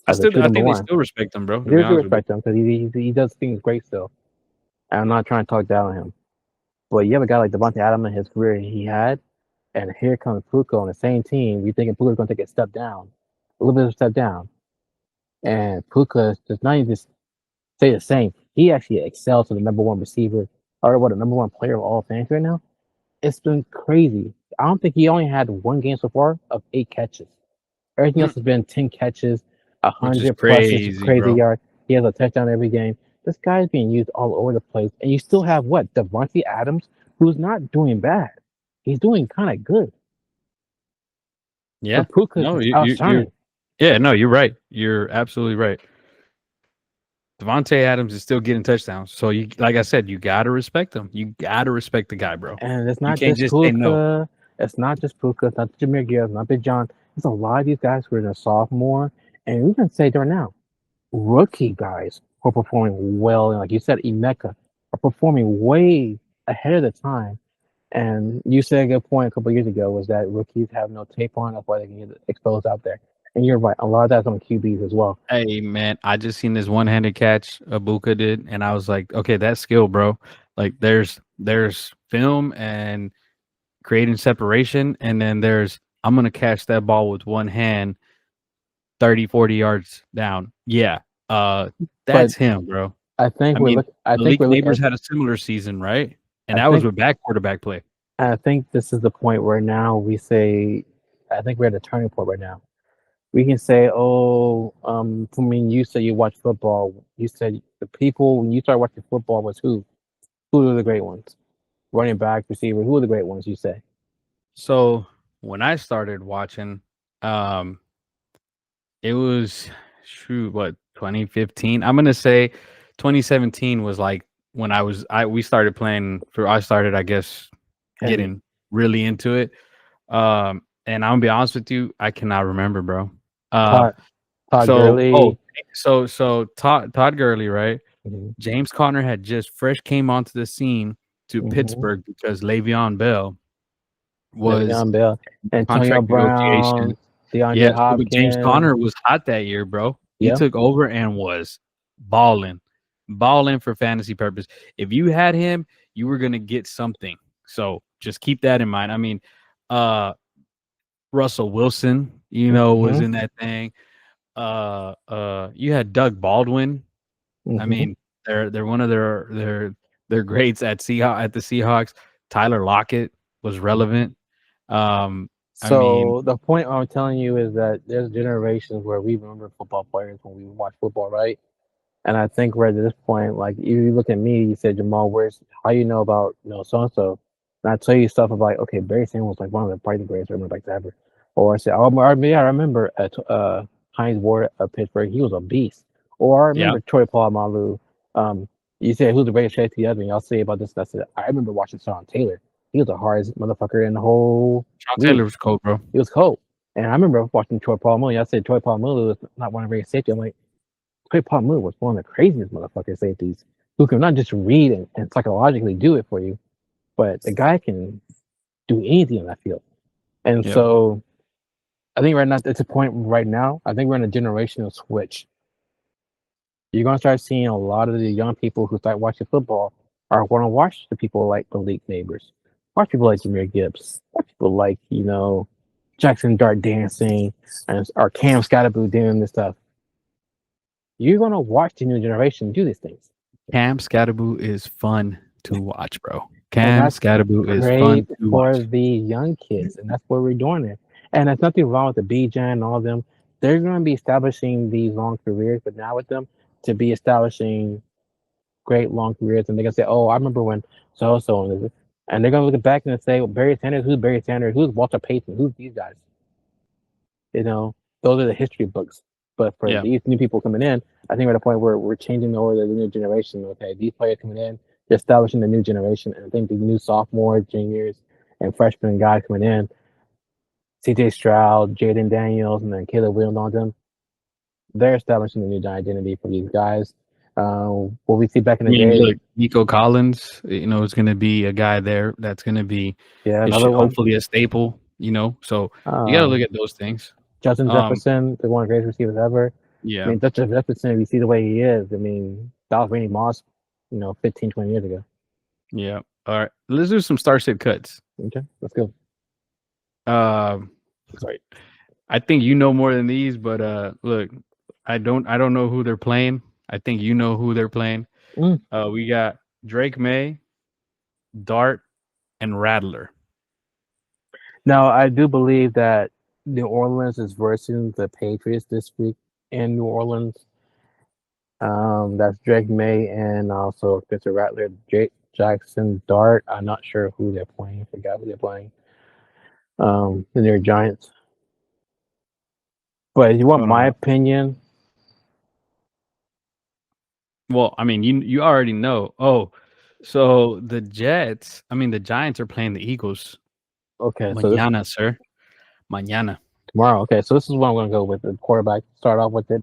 I think they still respect him, bro. They do respect him because he does things great still. And I'm not trying to talk down on him. But you have a guy like Devontae Adams in his career he had, and here comes Puka on the same team. You thinking Puka's going to take a step down, a little bit of a step down. And Puka does not even just stay the same. He actually excels to the number one receiver, or the number one player of all fans right now. It's been crazy. I don't think he only had one game so far of 8 catches. Everything else has been 10 catches, 100 plus crazy yards. He has a touchdown every game. This guy's being used all over the place, and you still have what Devontae Adams, who's not doing bad. He's doing kind of good. Yeah, you're right. You're absolutely right. Devontae Adams is still getting touchdowns, so you, like I said, you gotta respect him. You gotta respect the guy, bro. And it's not just Puka. No. It's not just Puka. It's not Jameer Gibbs. Not Big John. There's a lot of these guys who are in a sophomore, and we can say right now, rookie guys who are performing well, and like you said, Emeka are performing way ahead of the time. And you said a good point a couple of years ago was that rookies have no tape on, that's why they can get exposed out there. And you're right, a lot of that's on QBs as well. Hey man, I just seen this one-handed catch Abuka did, and I was like, okay, that's skill, bro. Like there's film and creating separation, and then there's I'm gonna catch that ball with one hand 30-40 yards down. Yeah, that's him, bro. I think Malik Neighbors had a similar season, right? And that was with back quarterback play. I think this is the point where now we say, I think we're at a turning point right now. we can say, oh, I mean, you said you watch football. You said the people when you started watching football was who? Who are the great ones? Running back, receiver. Who are the great ones? You say? So when I started watching, um, it was shoot what 2015. I'm gonna say 2017 was like when I we started playing for. I started, I guess, Heavy. getting really into it. And I'm gonna be honest with you, I cannot remember, bro. Uh, Todd Todd so Gurley. Todd Gurley, right? Hmm. James Conner had just fresh came onto the scene to Hmm. Pittsburgh because Le'Veon Bell was Le'Veon Bell, Antonio contract Brown, negotiation. DeAndre Yeah, so but James Hopkins. Conner was hot that year, bro. He Yeah. took over and was balling, balling for fantasy purpose. If you had him, you were gonna get something. So just keep that in mind. I mean, uh, Russell Wilson, was Hmm. in that thing. You had Doug Baldwin. I Hmm. mean, they're one of their greats at the Seahawks. Tyler Lockett was relevant. I mean, So the point I'm telling you is that there's generations where we remember football players when we watch football, right? And I think we're at this point, like you look at me, you said Jamal, where's how you know about so and so, and I tell you stuff of like, okay, Barry Sanders was like one of the probably the greatest running backs ever, or I say, oh, yeah, I remember Heinz Ward of Pittsburgh, he was a beast, or I yeah, remember Troy Polamalu. Um, you say who's the greatest safety ever, and y'all say about this, and I said I remember watching Sean Taylor, he was the hardest motherfucker in the whole Sean Taylor league. was cold, bro. He was cold, and I remember watching Troy Polamalu. I said Troy Polamalu was not one of the greatest safety. I'm like. Clay Moon was one of the craziest motherfucking safeties who can not just read and psychologically do it for you, but the guy can do anything on that field. And Yep. so I think right now it's a point right now. I think we're in a generational switch. You're gonna start seeing a lot of the young people who start watching football are gonna watch the people like Malik Neighbors, watch people like Jameer Gibbs, watch people like Jackson Dart dancing and or Cam Scottaboo doing this stuff. You're gonna watch the new generation do these things. Cam Scatterboo is fun to watch, bro. And Cam that's Scatterboo is great fun to for watch. the young kids, and that's what we're doing it. And there's nothing wrong with the BJ and all of them. They're going to be establishing these long careers, but now with them to be establishing great long careers, and they're going to say, "Oh, I remember when so so," and they're going to look back and say, well, "Barry Sanders, who's Barry Sanders? Who's Walter Payton? Who's these guys?" You know, those are the history books. But for Yeah. these new people coming in, I think we're at a point where we're changing the order of the new generation. Okay, these players coming in, they're establishing the new generation. And I think the new sophomores, juniors, and freshmen and guys coming in, CJ Stroud, Jaden Daniels, and then Caleb Williams on them, they're establishing the new identity for these guys. What we see back in I the mean, day, look, Nico Collins, is going to be a guy there that's going to be yeah, another one. hopefully a staple, So you got to look Um, at those things. Justin Um, Jefferson, the one of the greatest receivers ever. I yeah, mean, Justin Jefferson, if you see the way he is, I mean, that was Randy Moss, 15, 20 years ago. yeah. All right, let's do some Starship cuts. Okay, let's go. Um, sorry, I think you know more than these, but look, I don't know who they're playing. I think you know who they're playing. Mm. We got Drake May, Dart, and Rattler. Now, I do believe that New Orleans is versing the Patriots this week in New Orleans. That's Drake May and also Spencer Rattler, Jake Jackson, Dart. I'm not sure who they're playing. Forgot who they're playing. The New York Giants. But if you want Hold my on. opinion, Well, I mean, you already know. Oh, so the Giants are playing the Eagles. okay, so this Mañana, sir. Mañana. tomorrow. Okay, so this is what I'm going to go with. The quarterback. Start off with it.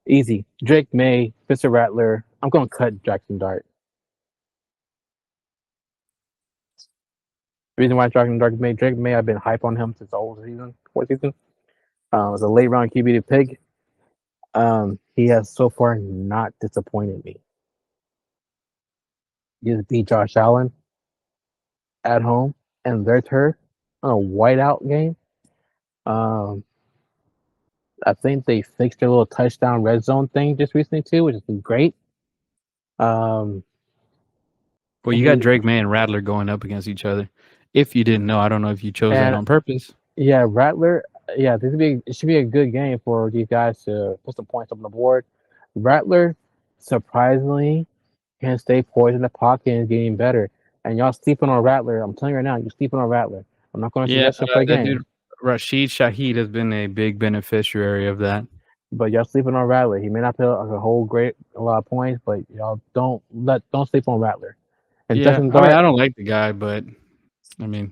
Easy. Drake May, Spencer Rattler. I'm going to cut Jackson Dart. The reason why Drake May, I've been hype on him since the whole season, fourth season. It was a late round QB to pick. He has so far not disappointed me. He just beat Josh Allen at home and their turf on a whiteout game. Um, I think they fixed their little touchdown red zone thing just recently too, which has been great. Um, Well, you got he Drake May and Rattler going up against each other. If you didn't know, I don't know if you chose that and on purpose. yeah, Rattler. Yeah, it should be a good game for these guys to put some points up on the board. Rattler, surprisingly, can stay poised in the pocket and is getting better. And y'all sleeping on Rattler. I'm telling you right now, you're sleeping on Rattler. I'm not going to Yeah, suggest him for a that dude game, Rashid Shaheed has been a big beneficiary of that. but y'all sleeping on Rattler. He may not put a whole great a lot of points, but y'all don't sleep on Rattler. And Yeah, I mean, I don't like the guy, but I mean,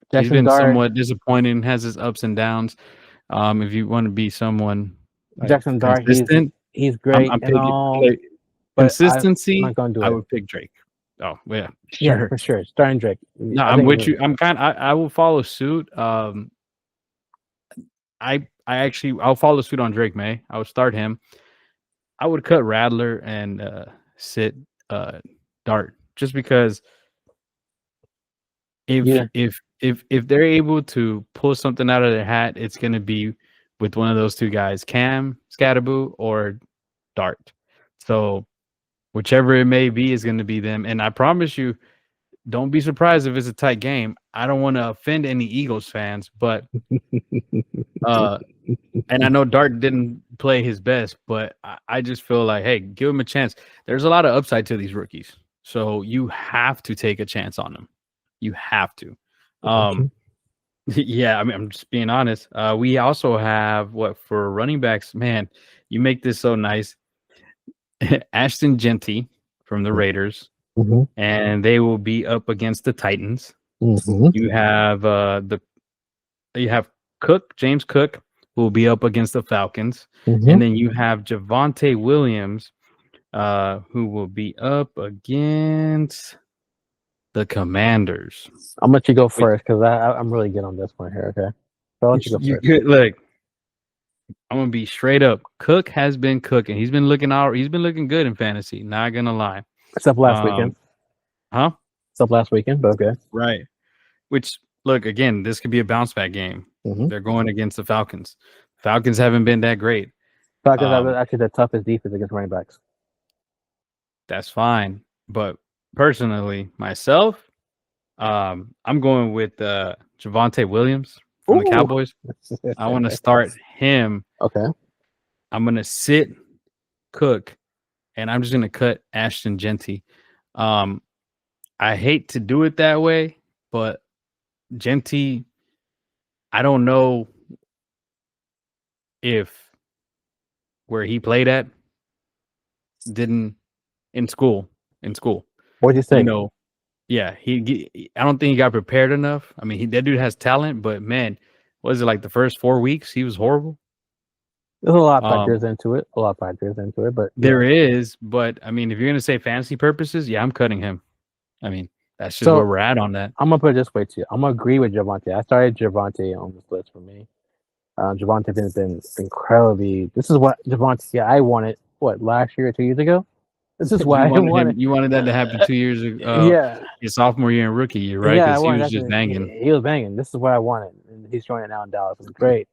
he's Jackson been Dart, somewhat disappointing, has his ups and downs. If you want to be someone like Jackson Dart, consistent, he's I'm great I'm and picking all, like but I'm consistency. not going to do I it. would pick Drake. Oh yeah, Yeah, sure. for sure. Starting Drake. No, I I'm think with you. I will follow suit. I'll follow suit on Drake May. I would start him. I would cut Rattler and sit Dart just because if yeah. if they're able to pull something out of their hat, it's gonna be with one of those two guys, Cam Scatterboo or Dart. So whichever it may be is gonna be them. And I promise you, don't be surprised if it's a tight game. I don't want to offend any Eagles fans, but uh and I know Dart didn't play his best, but I just feel like, hey, give him a chance. There's a lot of upside to these rookies. So you have to take a chance on them. You have to. Okay. Yeah, I mean, I'm just being honest. We also have what for running backs, man, you make this so nice. Ashton Genty from the Raiders, Mm-hmm. and they will be up against the Titans. Mm-hmm. You have you have Cook, James Cook, who will be up against the Falcons. Mm-hmm. And then you have Javonte Williams, who will be up against the Commanders. I'll let you go Which first because I'm really good on this one here. Okay, so I'll let you go you first. could look. I'm gonna be straight up. Cook has been cooking. He's been looking out. He's been looking good in fantasy. Not gonna lie. Except last weekend. Um, huh? Except last weekend, but okay. Right. Which look again, this could be a bounce back game. Mm-hmm. They're going against the Falcons. Falcons haven't been that great. Falcons have Um, actually the toughest defense against running backs. that's fine. But personally, myself, I'm going with Javonte Williams from the Ooh. Cowboys. I want to start him. Okay. I'm gonna sit Cook, and I'm just gonna cut Ashton Genty. Um, I hate to do it that way, but Genty, I don't know if where he played at didn't in school. In school, What'd you you say? know, yeah, I don't think he got prepared enough. I mean, that dude has talent, but man, was it like the first 4 weeks he was horrible? There's a lot of Um, factors into it. A lot of factors into it, but yeah. there is, but I mean, if you're gonna say fantasy purposes, yeah, I'm cutting him. I mean, that's just where So we're at on that. I'm gonna put it this way too. I'm gonna agree with Javante. I started Javante on this list for me. Javante has been incredibly. This is what Javante I wanted. What last year or 2 years ago? This is You why I wanted him. wanted. You wanted that to happen 2 years ago, Yeah, his sophomore year and rookie year, right? yeah, I Because he wanted was that. just banging. He was banging. This is what I wanted, and he's showing it now in Dallas. It's great.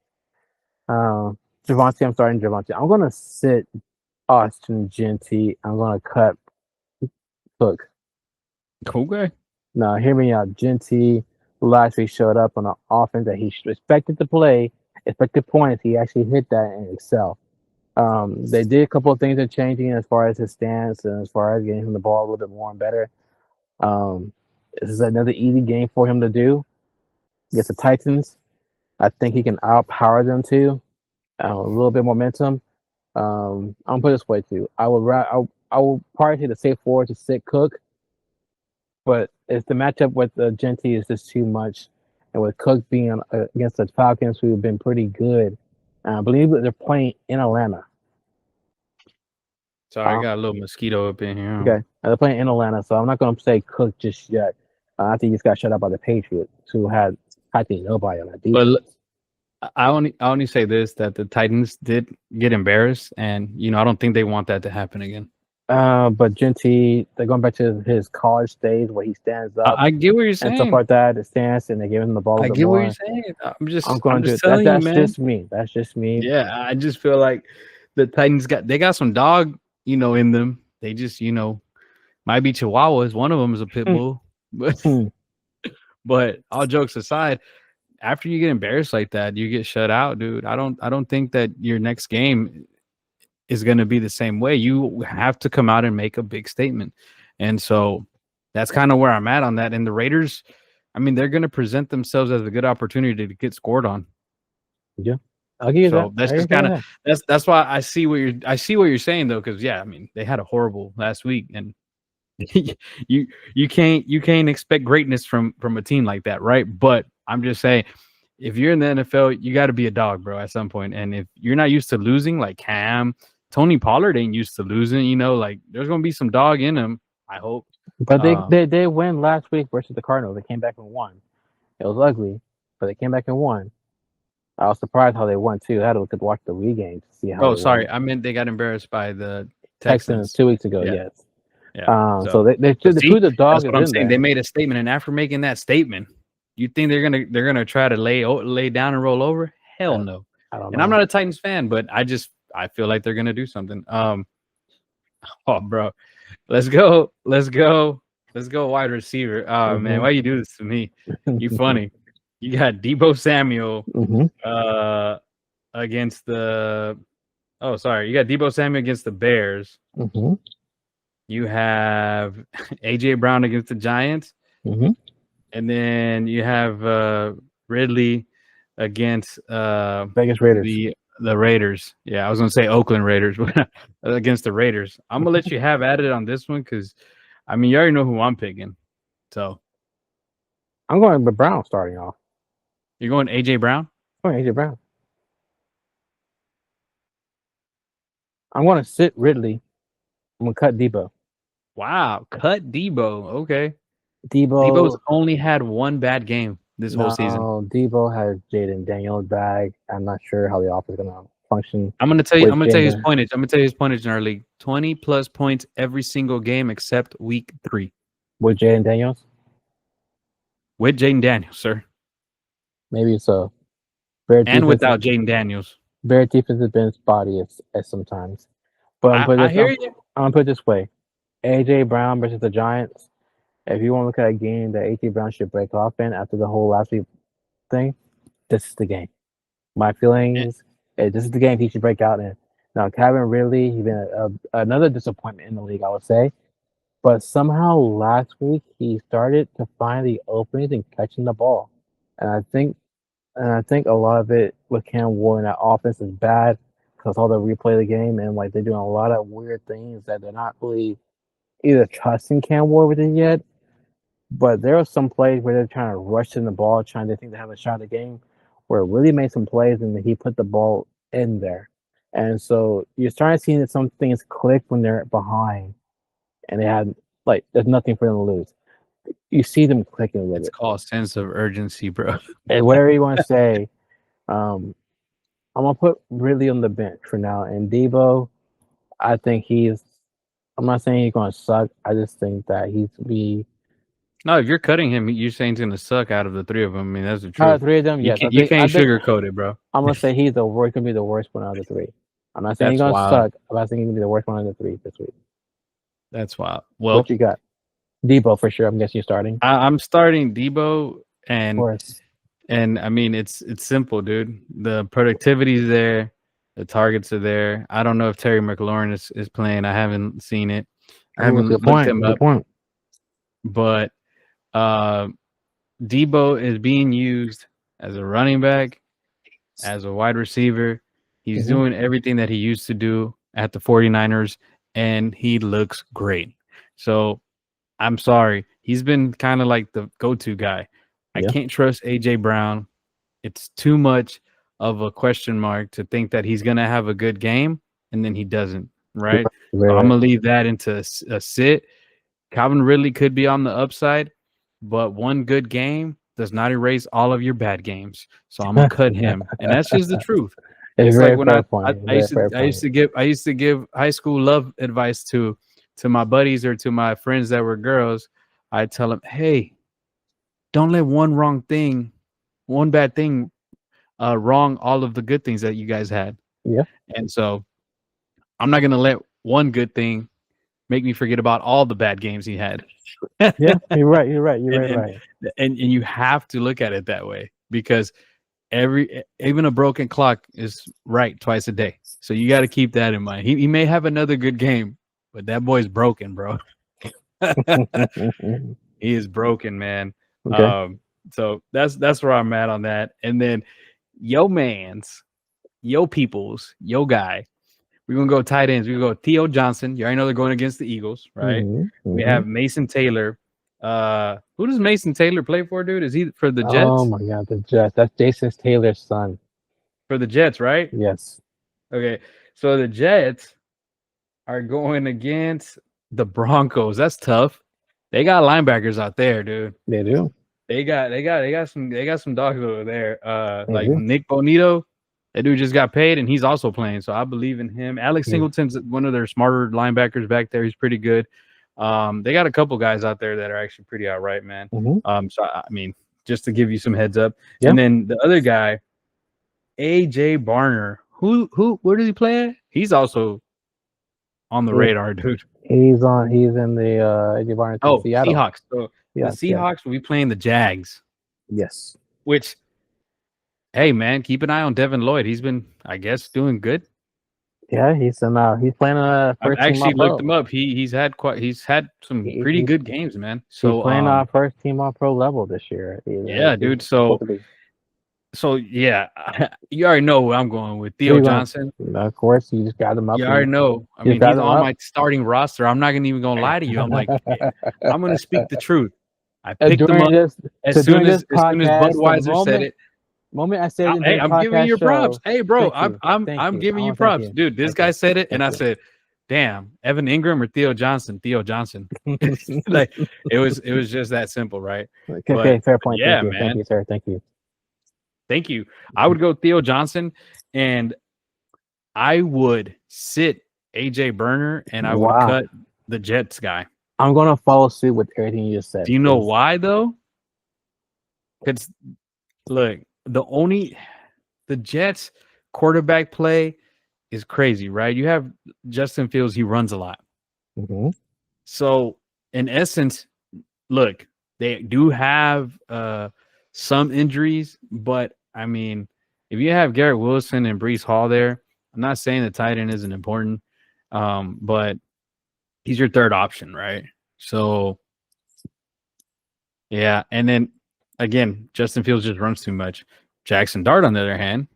Javante, I'm starting Javante. I'm gonna sit Austin Genty. I'm gonna cut Cook. Okay. Now, hear me out. Genty last week showed up on an offense that he expected to play, expected points. He actually hit that and excel. They did a couple of things that changing as far as his stance and as far as getting him the ball a little bit more and better. This is another easy game for him to do against the Titans. I think he can outpower them too. A little bit momentum. I'm gonna put it this way too. I will probably take the safe forward to sit Cook, but if the matchup with Genty is just too much, and with Cook being against the Falcons, who have been pretty good, I believe that they're playing in Atlanta. Sorry, I got a little mosquito up in here. Okay, they're playing in Atlanta, so I'm not going to say Cook just yet. I think he just got shut out by the Patriots, who had I think nobody on that defense. But I only say this that the Titans did get embarrassed, and I don't think they want that to happen again. But Genty, they're going back to his college days where he stands up I get what you're saying. and stuff like that. The stance, and they give him the ball a I bit get what more. you're saying. I'm just telling you, man. Just me. That's just me. Yeah, I just feel like the Titans got some dog, in them. They just, might be Chihuahuas. One of them is a pit bull, but Hmm. but all jokes aside, after you get embarrassed like that, you get shut out, dude. I don't think that your next game is going to be the same way. You have to come out and make a big statement. And so that's kind of where I'm at on that. And the Raiders, I mean, they're going to present themselves as a good opportunity to get scored on. Yeah, I'll give you that. So that's I just give you kind of that. that's why I see what you're saying though, because yeah, I mean they had a horrible last week, and you can't expect greatness from a team like that, right? But I'm just saying, if you're in the NFL, you got to be a dog, bro, at some point. And if you're not used to losing, like Cam, Tony Pollard ain't used to losing, like there's gonna be some dog in him. I hope. But they, Um, they they win last week versus the Cardinals. They came back and won. It was ugly, but they came back and won. I was surprised how they won too. I had to look at watch the regain to see how oh, they sorry, won. I meant they got embarrassed by the Texans Texans. 2 weeks ago, Yeah, yes. yeah. So So, they but should see, prove the that's dog what is I'm in saying. They there. made a statement, and after making that statement, you think they're gonna try to lay down and roll over? Hell I, no. I don't And I'm know. not a Titans fan, but I feel like they're gonna do something. Oh, bro, let's go, wide receiver. Oh man, Hmm. why you do this to me? You funny. You got Debo Samuel Hmm. uh against the. Oh, sorry, you got Debo Samuel against the Bears. Hmm. You have AJ Brown against the Giants. Hmm. And then you have Ridley against Vegas Raiders. the Raiders. Yeah, I was gonna say Oakland Raiders, but against the Raiders. I'm gonna let you have at it on this one because I mean you already know who I'm picking. So I'm going with Brown starting off. you're going AJ Brown. I'm going AJ Brown. I'm going to sit Ridley. I'm going to cut Debo. Wow, cut Debo. Okay, Debo's Debo. only had one bad game this whole season. No, Debo has Jaden Daniels back. I'm not sure how the offense is going to function I'm gonna tell you. I'm with gonna tell you his Jaden. pointage. I'm gonna tell you his pointage in our league. 20 plus points every single game except week 3 With Jaden Daniels. with Jaden Daniels, sir, Maybe so. Bear and defense. without Jaden Daniels. Bear defense has been spotty as sometimes. But I hear you. I'm gonna put it this way: AJ Brown versus the Giants. If you want to look at a game that AJ Brown should break off in after the whole last week thing, this is the game. My Eh, feelings, this is the game he should break out in. Now, Calvin Ridley, he's been another disappointment in the league, I would say. But somehow last week he started to find the openings and catching the ball, and I think a lot of it with Cam Ward and that offense is bad because all the replay of the game and like they're doing a lot of weird things that they're not really either trusting Cam Ward with it yet. But there are some plays where they're trying to rush in the ball, trying to think they have a shot at the game, where it really made some plays and he put the ball in there. And so you're starting to see that some things click when they're behind and they had like there's nothing for them to lose. You see them clicking with it's it. called sense of urgency, bro. And whatever you want to say, um, I'm gonna put Ridley on the bench for now. And Debo, I think he's. I'm not saying he's gonna suck. I just think that he's be No, if you're cutting him, you're saying he's gonna suck out of the 3 of them. I mean, that's the out of truth. three of them. You Yes, can't you I can't think sugarcoat it, bro. I'm gonna say he's the worst. Gonna be the worst one out of the three. I'm not saying he's That's gonna wild. suck. I'm not saying he's gonna be the worst one out of the three this week. That's wild. What Well, you got? Debo for sure. I'm guessing you're starting. I'm starting Debo, Of course. and I mean it's simple, dude. The productivity's there, the targets are there. I don't know if Terry McLaurin is playing. I haven't seen it. I Oh, that's a haven't good looked point. him Good up, point. but uh, Debo is being used as a running back, as a wide receiver. He's Hmm. doing everything that he used to do at the 49ers, and he looks great. So I'm sorry. He's been kind of like the go-to guy. I Yeah, can't trust AJ Brown. It's too much of a question mark to think that he's going to have a good game and then he doesn't, you're right? right. You're So very I'm right. going to leave that into a sit. Calvin Ridley could be on the upside, but one good game does not erase all of your bad games. So I'm gonna cut him, and that's just the truth. It's a It's like very when fair I, point. I Very used to fair I used point. to give I used to give high school love advice to my buddies or to my friends that were girls. I tell them, hey, don't let one bad thing, wrong all of the good things that you guys had. Yeah, And so I'm not gonna let one good thing make me forget about all the bad games he had. yeah. You're right. You're right. You're and right. and Right. and you have to look at it that way because even a broken clock is right twice a day. So you got to keep that in mind. He may have another good game, but that boy's broken, bro. He is broken, man. Okay. So that's where I'm at on that. And then yo peoples, yo guy. We're gonna go tight ends. We're gonna go Theo Johnson. You already know they're going against the Eagles, right? We have Mason Taylor. Who does Mason Taylor play for, dude? Is he for the Jets? Oh my God, the Jets. That's Jason Taylor's son. For the Jets, right? Yes. Okay. So the Jets are going against the Broncos. That's tough. They got linebackers out there, dude. They do. They got some dogs over there. Like do. Nick Bonito. That dude just got paid and he's also playing. So I believe in him. Alex Singleton's one of their smarter linebackers back there. He's pretty good. They got a couple guys out there that are actually pretty outright, man. So I mean, just to give you some heads up. Yeah. And then the other guy, AJ Barner. Where does he play at? He's also on the radar, dude. He's in the AJ Barner Seattle. Seahawks. So the Seahawks will be playing the Jags. Yes. Which, hey man, keep an eye on Devin Lloyd. He's been, I guess, doing good. Yeah, he's playing I've actually looked him up. He's had some pretty good games, man. So he's playing first team all pro level this year. Yeah, dude. So yeah, you already know where I'm going with Theo Johnson. Of course, you just got him up. You already know. I mean, he's on my starting roster. I'm not even gonna lie to you. I'm like, I'm gonna speak the truth. I picked him up as soon as Budweiser said it. Moment I said, hey, I'm giving you props. Hey, bro, I'm giving you props, dude. This guy said it, and I said, "Damn, Evan Ingram or Theo Johnson? Theo Johnson." Like it was just that simple, right? Okay, fair point. Yeah, man. Thank you, sir. Thank you. I would go Theo Johnson, and I would sit AJ Burner, and I would cut the Jets guy. I'm gonna follow suit with everything you just said. Do you know why though? Because look, the Jets quarterback play is crazy, right? You have Justin Fields; he runs a lot. So in essence, look, they do have some injuries, but I mean, if you have Garrett Wilson and Breece Hall there, I'm not saying the tight end isn't important, but he's your third option, right? So, yeah, and then again, Justin Fields just runs too much. Jackson Dart, on the other hand,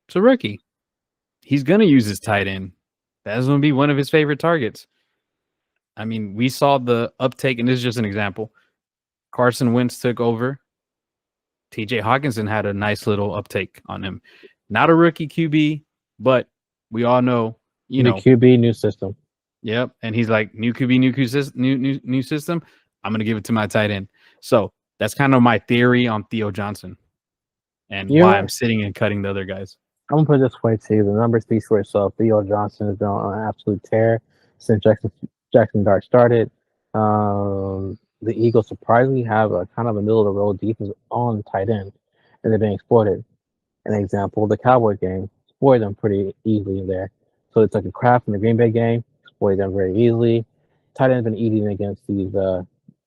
it's a rookie. He's going to use his tight end. That's going to be one of his favorite targets. I mean, we saw the uptake, and this is just an example. Carson Wentz took over. TJ Hawkinson had a nice little uptake on him. Not a rookie QB, but we all know, new QB, new system. Yep, and he's like, new QB, new system. I'm going to give it to my tight end. So that's kind of my theory on Theo Johnson and why I'm sitting and cutting the other guys. I'm going to put it this way, too. The numbers speak for itself. Theo Johnson has been on an absolute tear since Jackson Dart started. The Eagles surprisingly have a kind of a middle-of-the-road defense on tight end, and they're being exploited. An example, the Cowboys game exploited them pretty easily in there. So they took a crap in the Green Bay game, exploited them very easily. Tight end's been eating against these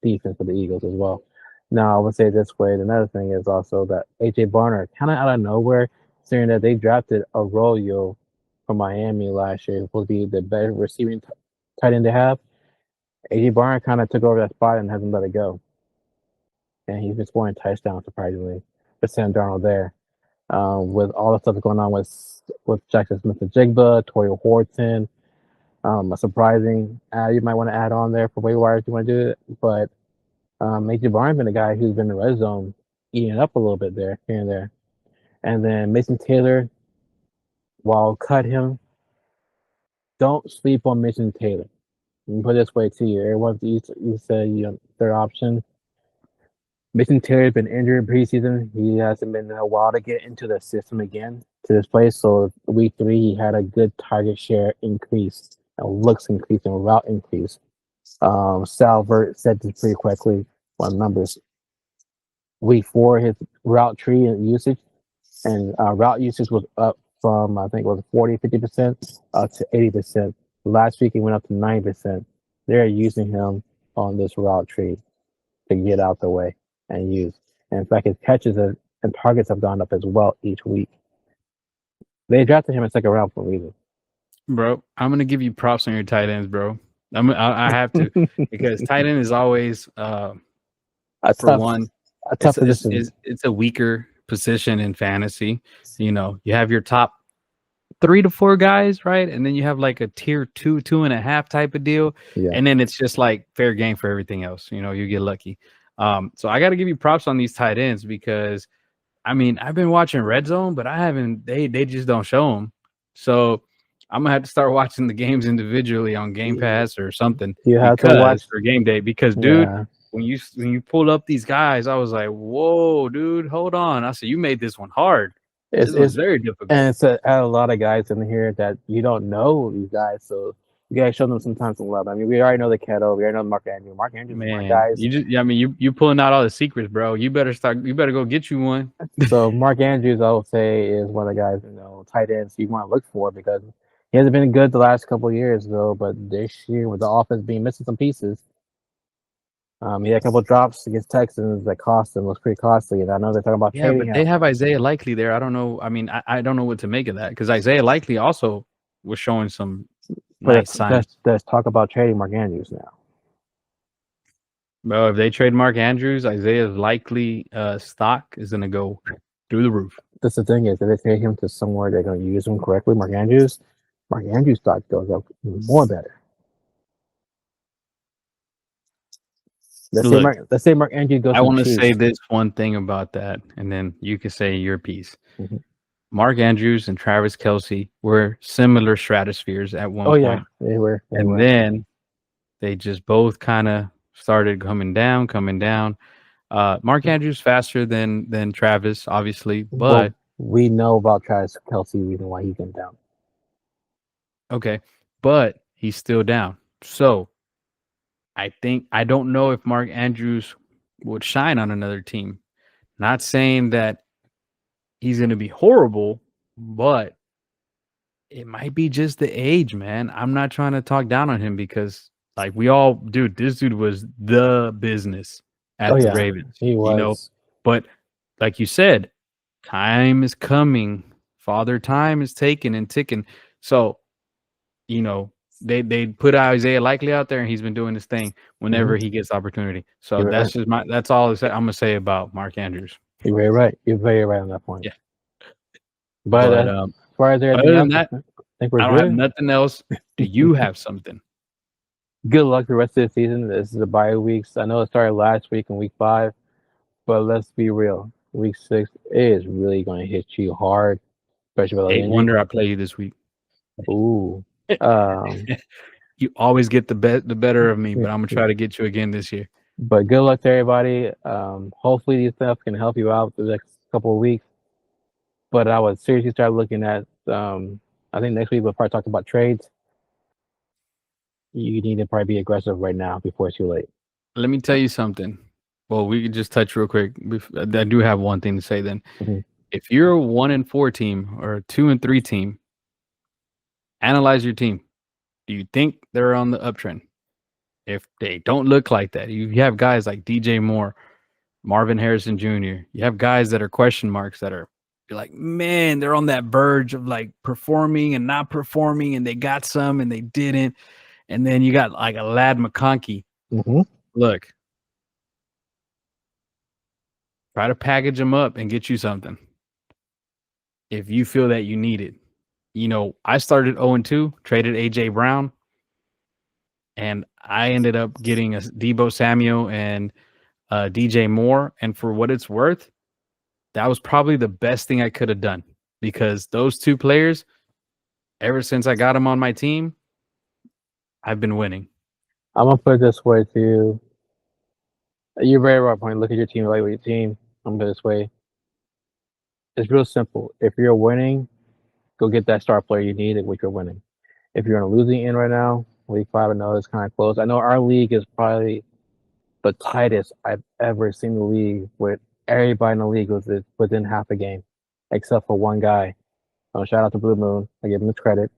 defense for the Eagles as well. Now, I would say this way. Another thing is also that AJ Barner, kind of out of nowhere, saying that they drafted Arroyo from Miami last year, supposed to be the better receiving tight end they have. AJ Barner kind of took over that spot and hasn't let it go. And he's been scoring touchdowns, surprisingly, for Sam Darnold there. With all the stuff going on with Jackson Smith-Njigba, Torrey Horton, surprising you might want to add on there for waivers if you want to do it. But AJ Barner's been a guy who's been in the red zone, eating up a little bit there, here and there. And then Mason Taylor, while cut him, don't sleep on Mason Taylor. You can put it this way to you. Everyone, you said third option. Mason Taylor's been injured preseason. He hasn't been in a while to get into the system again to this place. So week 3, he had a good target share increase, and looks increase, and route increase. Salvert said this pretty quickly on numbers. Week 4, his route tree and usage route usage was up from, I think it was 50% up to 80%. Last week, it went up to 9%. They're using him on this route tree to get out the way and use. And in fact, his catches have and targets have gone up as well each week. They drafted him in second round for a reason. Bro, I'm gonna give you props on your tight ends, bro. I have to because tight end is always a for tough, one, a tough position. it's a weaker position in fantasy. You know, you have your top 3 to 4 guys, right? And then you have like a tier 2, 2.5 type of deal. Yeah. And then it's just like fair game for everything else. You know, you get lucky. So I got to give you props on these tight ends because I mean, I've been watching Red Zone, but I haven't, they just don't show them. So I'm gonna have to start watching the games individually on Game Pass or something You have to watch because for game day. Because dude, Yeah. when you pulled up these guys, I was like, whoa, dude, hold on. I said, you made this one hard. This was very difficult. And it's a lot of guys in here that you don't know these guys, so you gotta show them sometimes some love. I mean, we already know the Kettle, we already know Mark Andrew. Mark Andrews is one of the Man, guys. you just, I mean, you pulling out all the secrets, bro. You better go get you one. So Mark Andrews, I would say, is one of the guys, tight ends you want to look for because he hasn't been good the last couple of years though. But this year, with the offense being missing some pieces, he had a couple of drops against Texans that cost him, was pretty costly. And I know they're talking about Yeah, trading but they him. have Isaiah Likely there. I don't know. I mean, I don't know what to make of that because Isaiah Likely also was showing some nice signs. Let's talk about trading Mark Andrews now. Well, if they trade Mark Andrews, Isaiah's Likely stock is going to go through the roof. That's the thing is, if they trade him to somewhere they're going to use him correctly, Mark Andrews stock goes up more better. Let's say Mark Andrews goes. I want to say this one thing about that, and then you can say your piece. Mm-hmm. Mark Andrews and Travis Kelce were similar stratospheres at one point. Yeah, they were. Then they just both kind of started coming down. Mark Andrews faster than Travis, obviously, but we know about Travis Kelce reason why he's been down. Okay, but he's still down. So I don't know if Mark Andrews would shine on another team. Not saying that he's going to be horrible, but it might be just the age, man. I'm not trying to talk down on him because, like, this dude was the business at the Ravens. He was. But like you said, time is coming. Father Time is taking and ticking. So, they put Isaiah Likely out there, and he's been doing this thing whenever he gets opportunity. So that's all I'm gonna say about Mark Andrews. You're very right. You're very right on that point. Yeah. But as far as other than that, I think we're I good. don't have nothing else. Do you have something? Good luck the rest of the season. This is the bye weeks. I know it started last week in week 5, but let's be real. Week 6 is really going to hit you hard, especially with Wonder I play you this week. Ooh. You always get the better of me, but I'm gonna try to get you again this year. But good luck to everybody. Hopefully these stuff can help you out the next couple of weeks. But I would seriously start looking at I think next week we'll probably talk about trades. You need to probably be aggressive right now before it's too late. Let me tell you something. Well, we could just touch real quick. I do have one thing to say then. Mm-hmm. If you're a 1-4 team or a 2-3 team, analyze your team. Do you think they're on the uptrend? If they don't look like that, you have guys like DJ Moore, Marvin Harrison Jr. You have guys that are question marks that are like, man, they're on that verge of like performing and not performing, and they got some and they didn't. And then you got like a Lad McConkey. Mm-hmm. Look, try to package them up and get you something if you feel that you need it. I started 0-2, traded AJ Brown, and I ended up getting a Deebo Samuel and DJ Moore. And for what it's worth, that was probably the best thing I could have done because those two players, ever since I got them on my team, I've been winning. I'm going to put it this way to you. You're very right point. Look at your team, evaluate your team. I'm going to put it this way. It's real simple. If you're winning, go get that star player you need, which you're winning. If you're on a losing end right now, week 5, I know it's kind of close. I know our league is probably the tightest I've ever seen the league, with everybody in the league was within half a game, except for one guy. Shout out to Blue Moon. I give him his credit.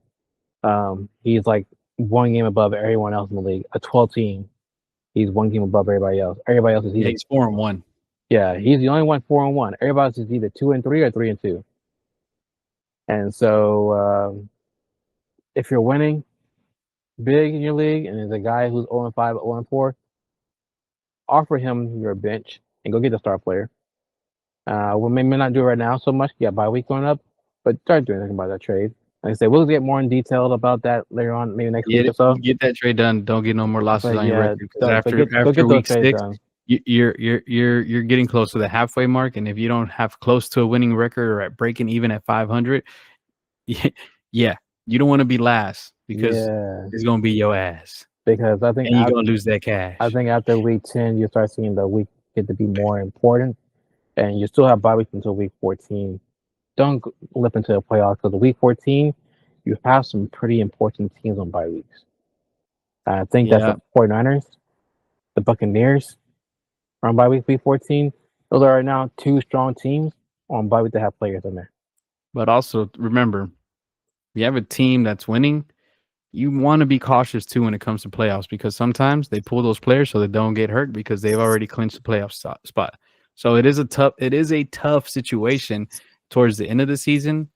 He's like one game above everyone else in the league. A 12 team. He's one game above everybody else. Everybody else is he's 4-1. Yeah, he's the only one 4-1. Everybody's is either 2-3 or 3-2. And so, if you're winning big in your league, and there's a guy who's 0-5, 0-4, offer him your bench and go get the star player. We may not do it right now so much. Yeah, bye week going up, but start doing anything about that trade. Like I said, we'll get more in detail about that later on, maybe next week or so. Get that trade done. Don't get no more losses on your record, because go after get week those trades 6, done. you're getting close to the halfway mark, and if you don't have close to a winning record or at breaking even at 500, yeah, you don't want to be last, because it's gonna be your ass. Because I think and you're gonna lose that cash. I think after week 10, you start seeing the week get to be more important, and you still have bye weeks until week 14. Don't lip into the playoffs, because the week 14, you have some pretty important teams on bye weeks. I think that's the 49ers, the Buccaneers are on bye week 14. Those are right now 2 strong teams on bye week that have players in there. But also remember, you have a team that's winning, you want to be cautious too when it comes to playoffs, because sometimes they pull those players so they don't get hurt because they've already clinched the playoff spot. So it is a tough situation towards the end of the season,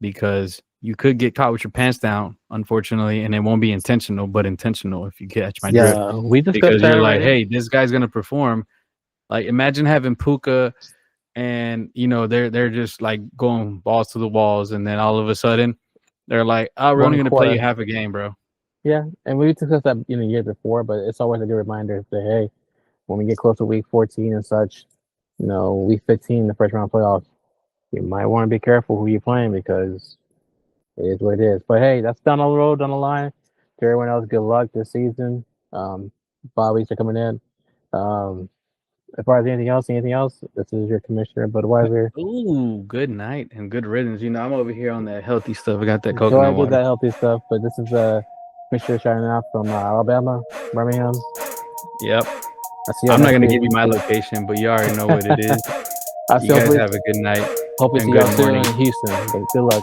because you could get caught with your pants down, unfortunately, and it won't be intentional, but intentional, if you catch my drift. We discussed because that you're like, already. hey, this guy's gonna perform. Like, imagine having Puka, and they're just like going balls to the walls, and then all of a sudden they're like, oh, we're only gonna play you half a game, bro. Yeah, and we discussed that the year before, but it's always a good reminder that, hey, when we get close to week 14 and such, week 15, the first round playoffs, you might want to be careful who you're playing, because it is what it is. But hey, that's down the road, down the line. To everyone else, good luck this season. Bye weeks are coming in. As far as anything else, this is your commissioner, Budweiser. Ooh, good night and good riddance. I'm over here on that healthy stuff. I got that Go coconut ahead, water. get that healthy stuff. But this is Commissioner shining out from Alabama, Birmingham. Yep. I'm not gonna give you my location, but you already know what it is. You guys have a good night. Hope we see y'all soon in Houston. But good luck.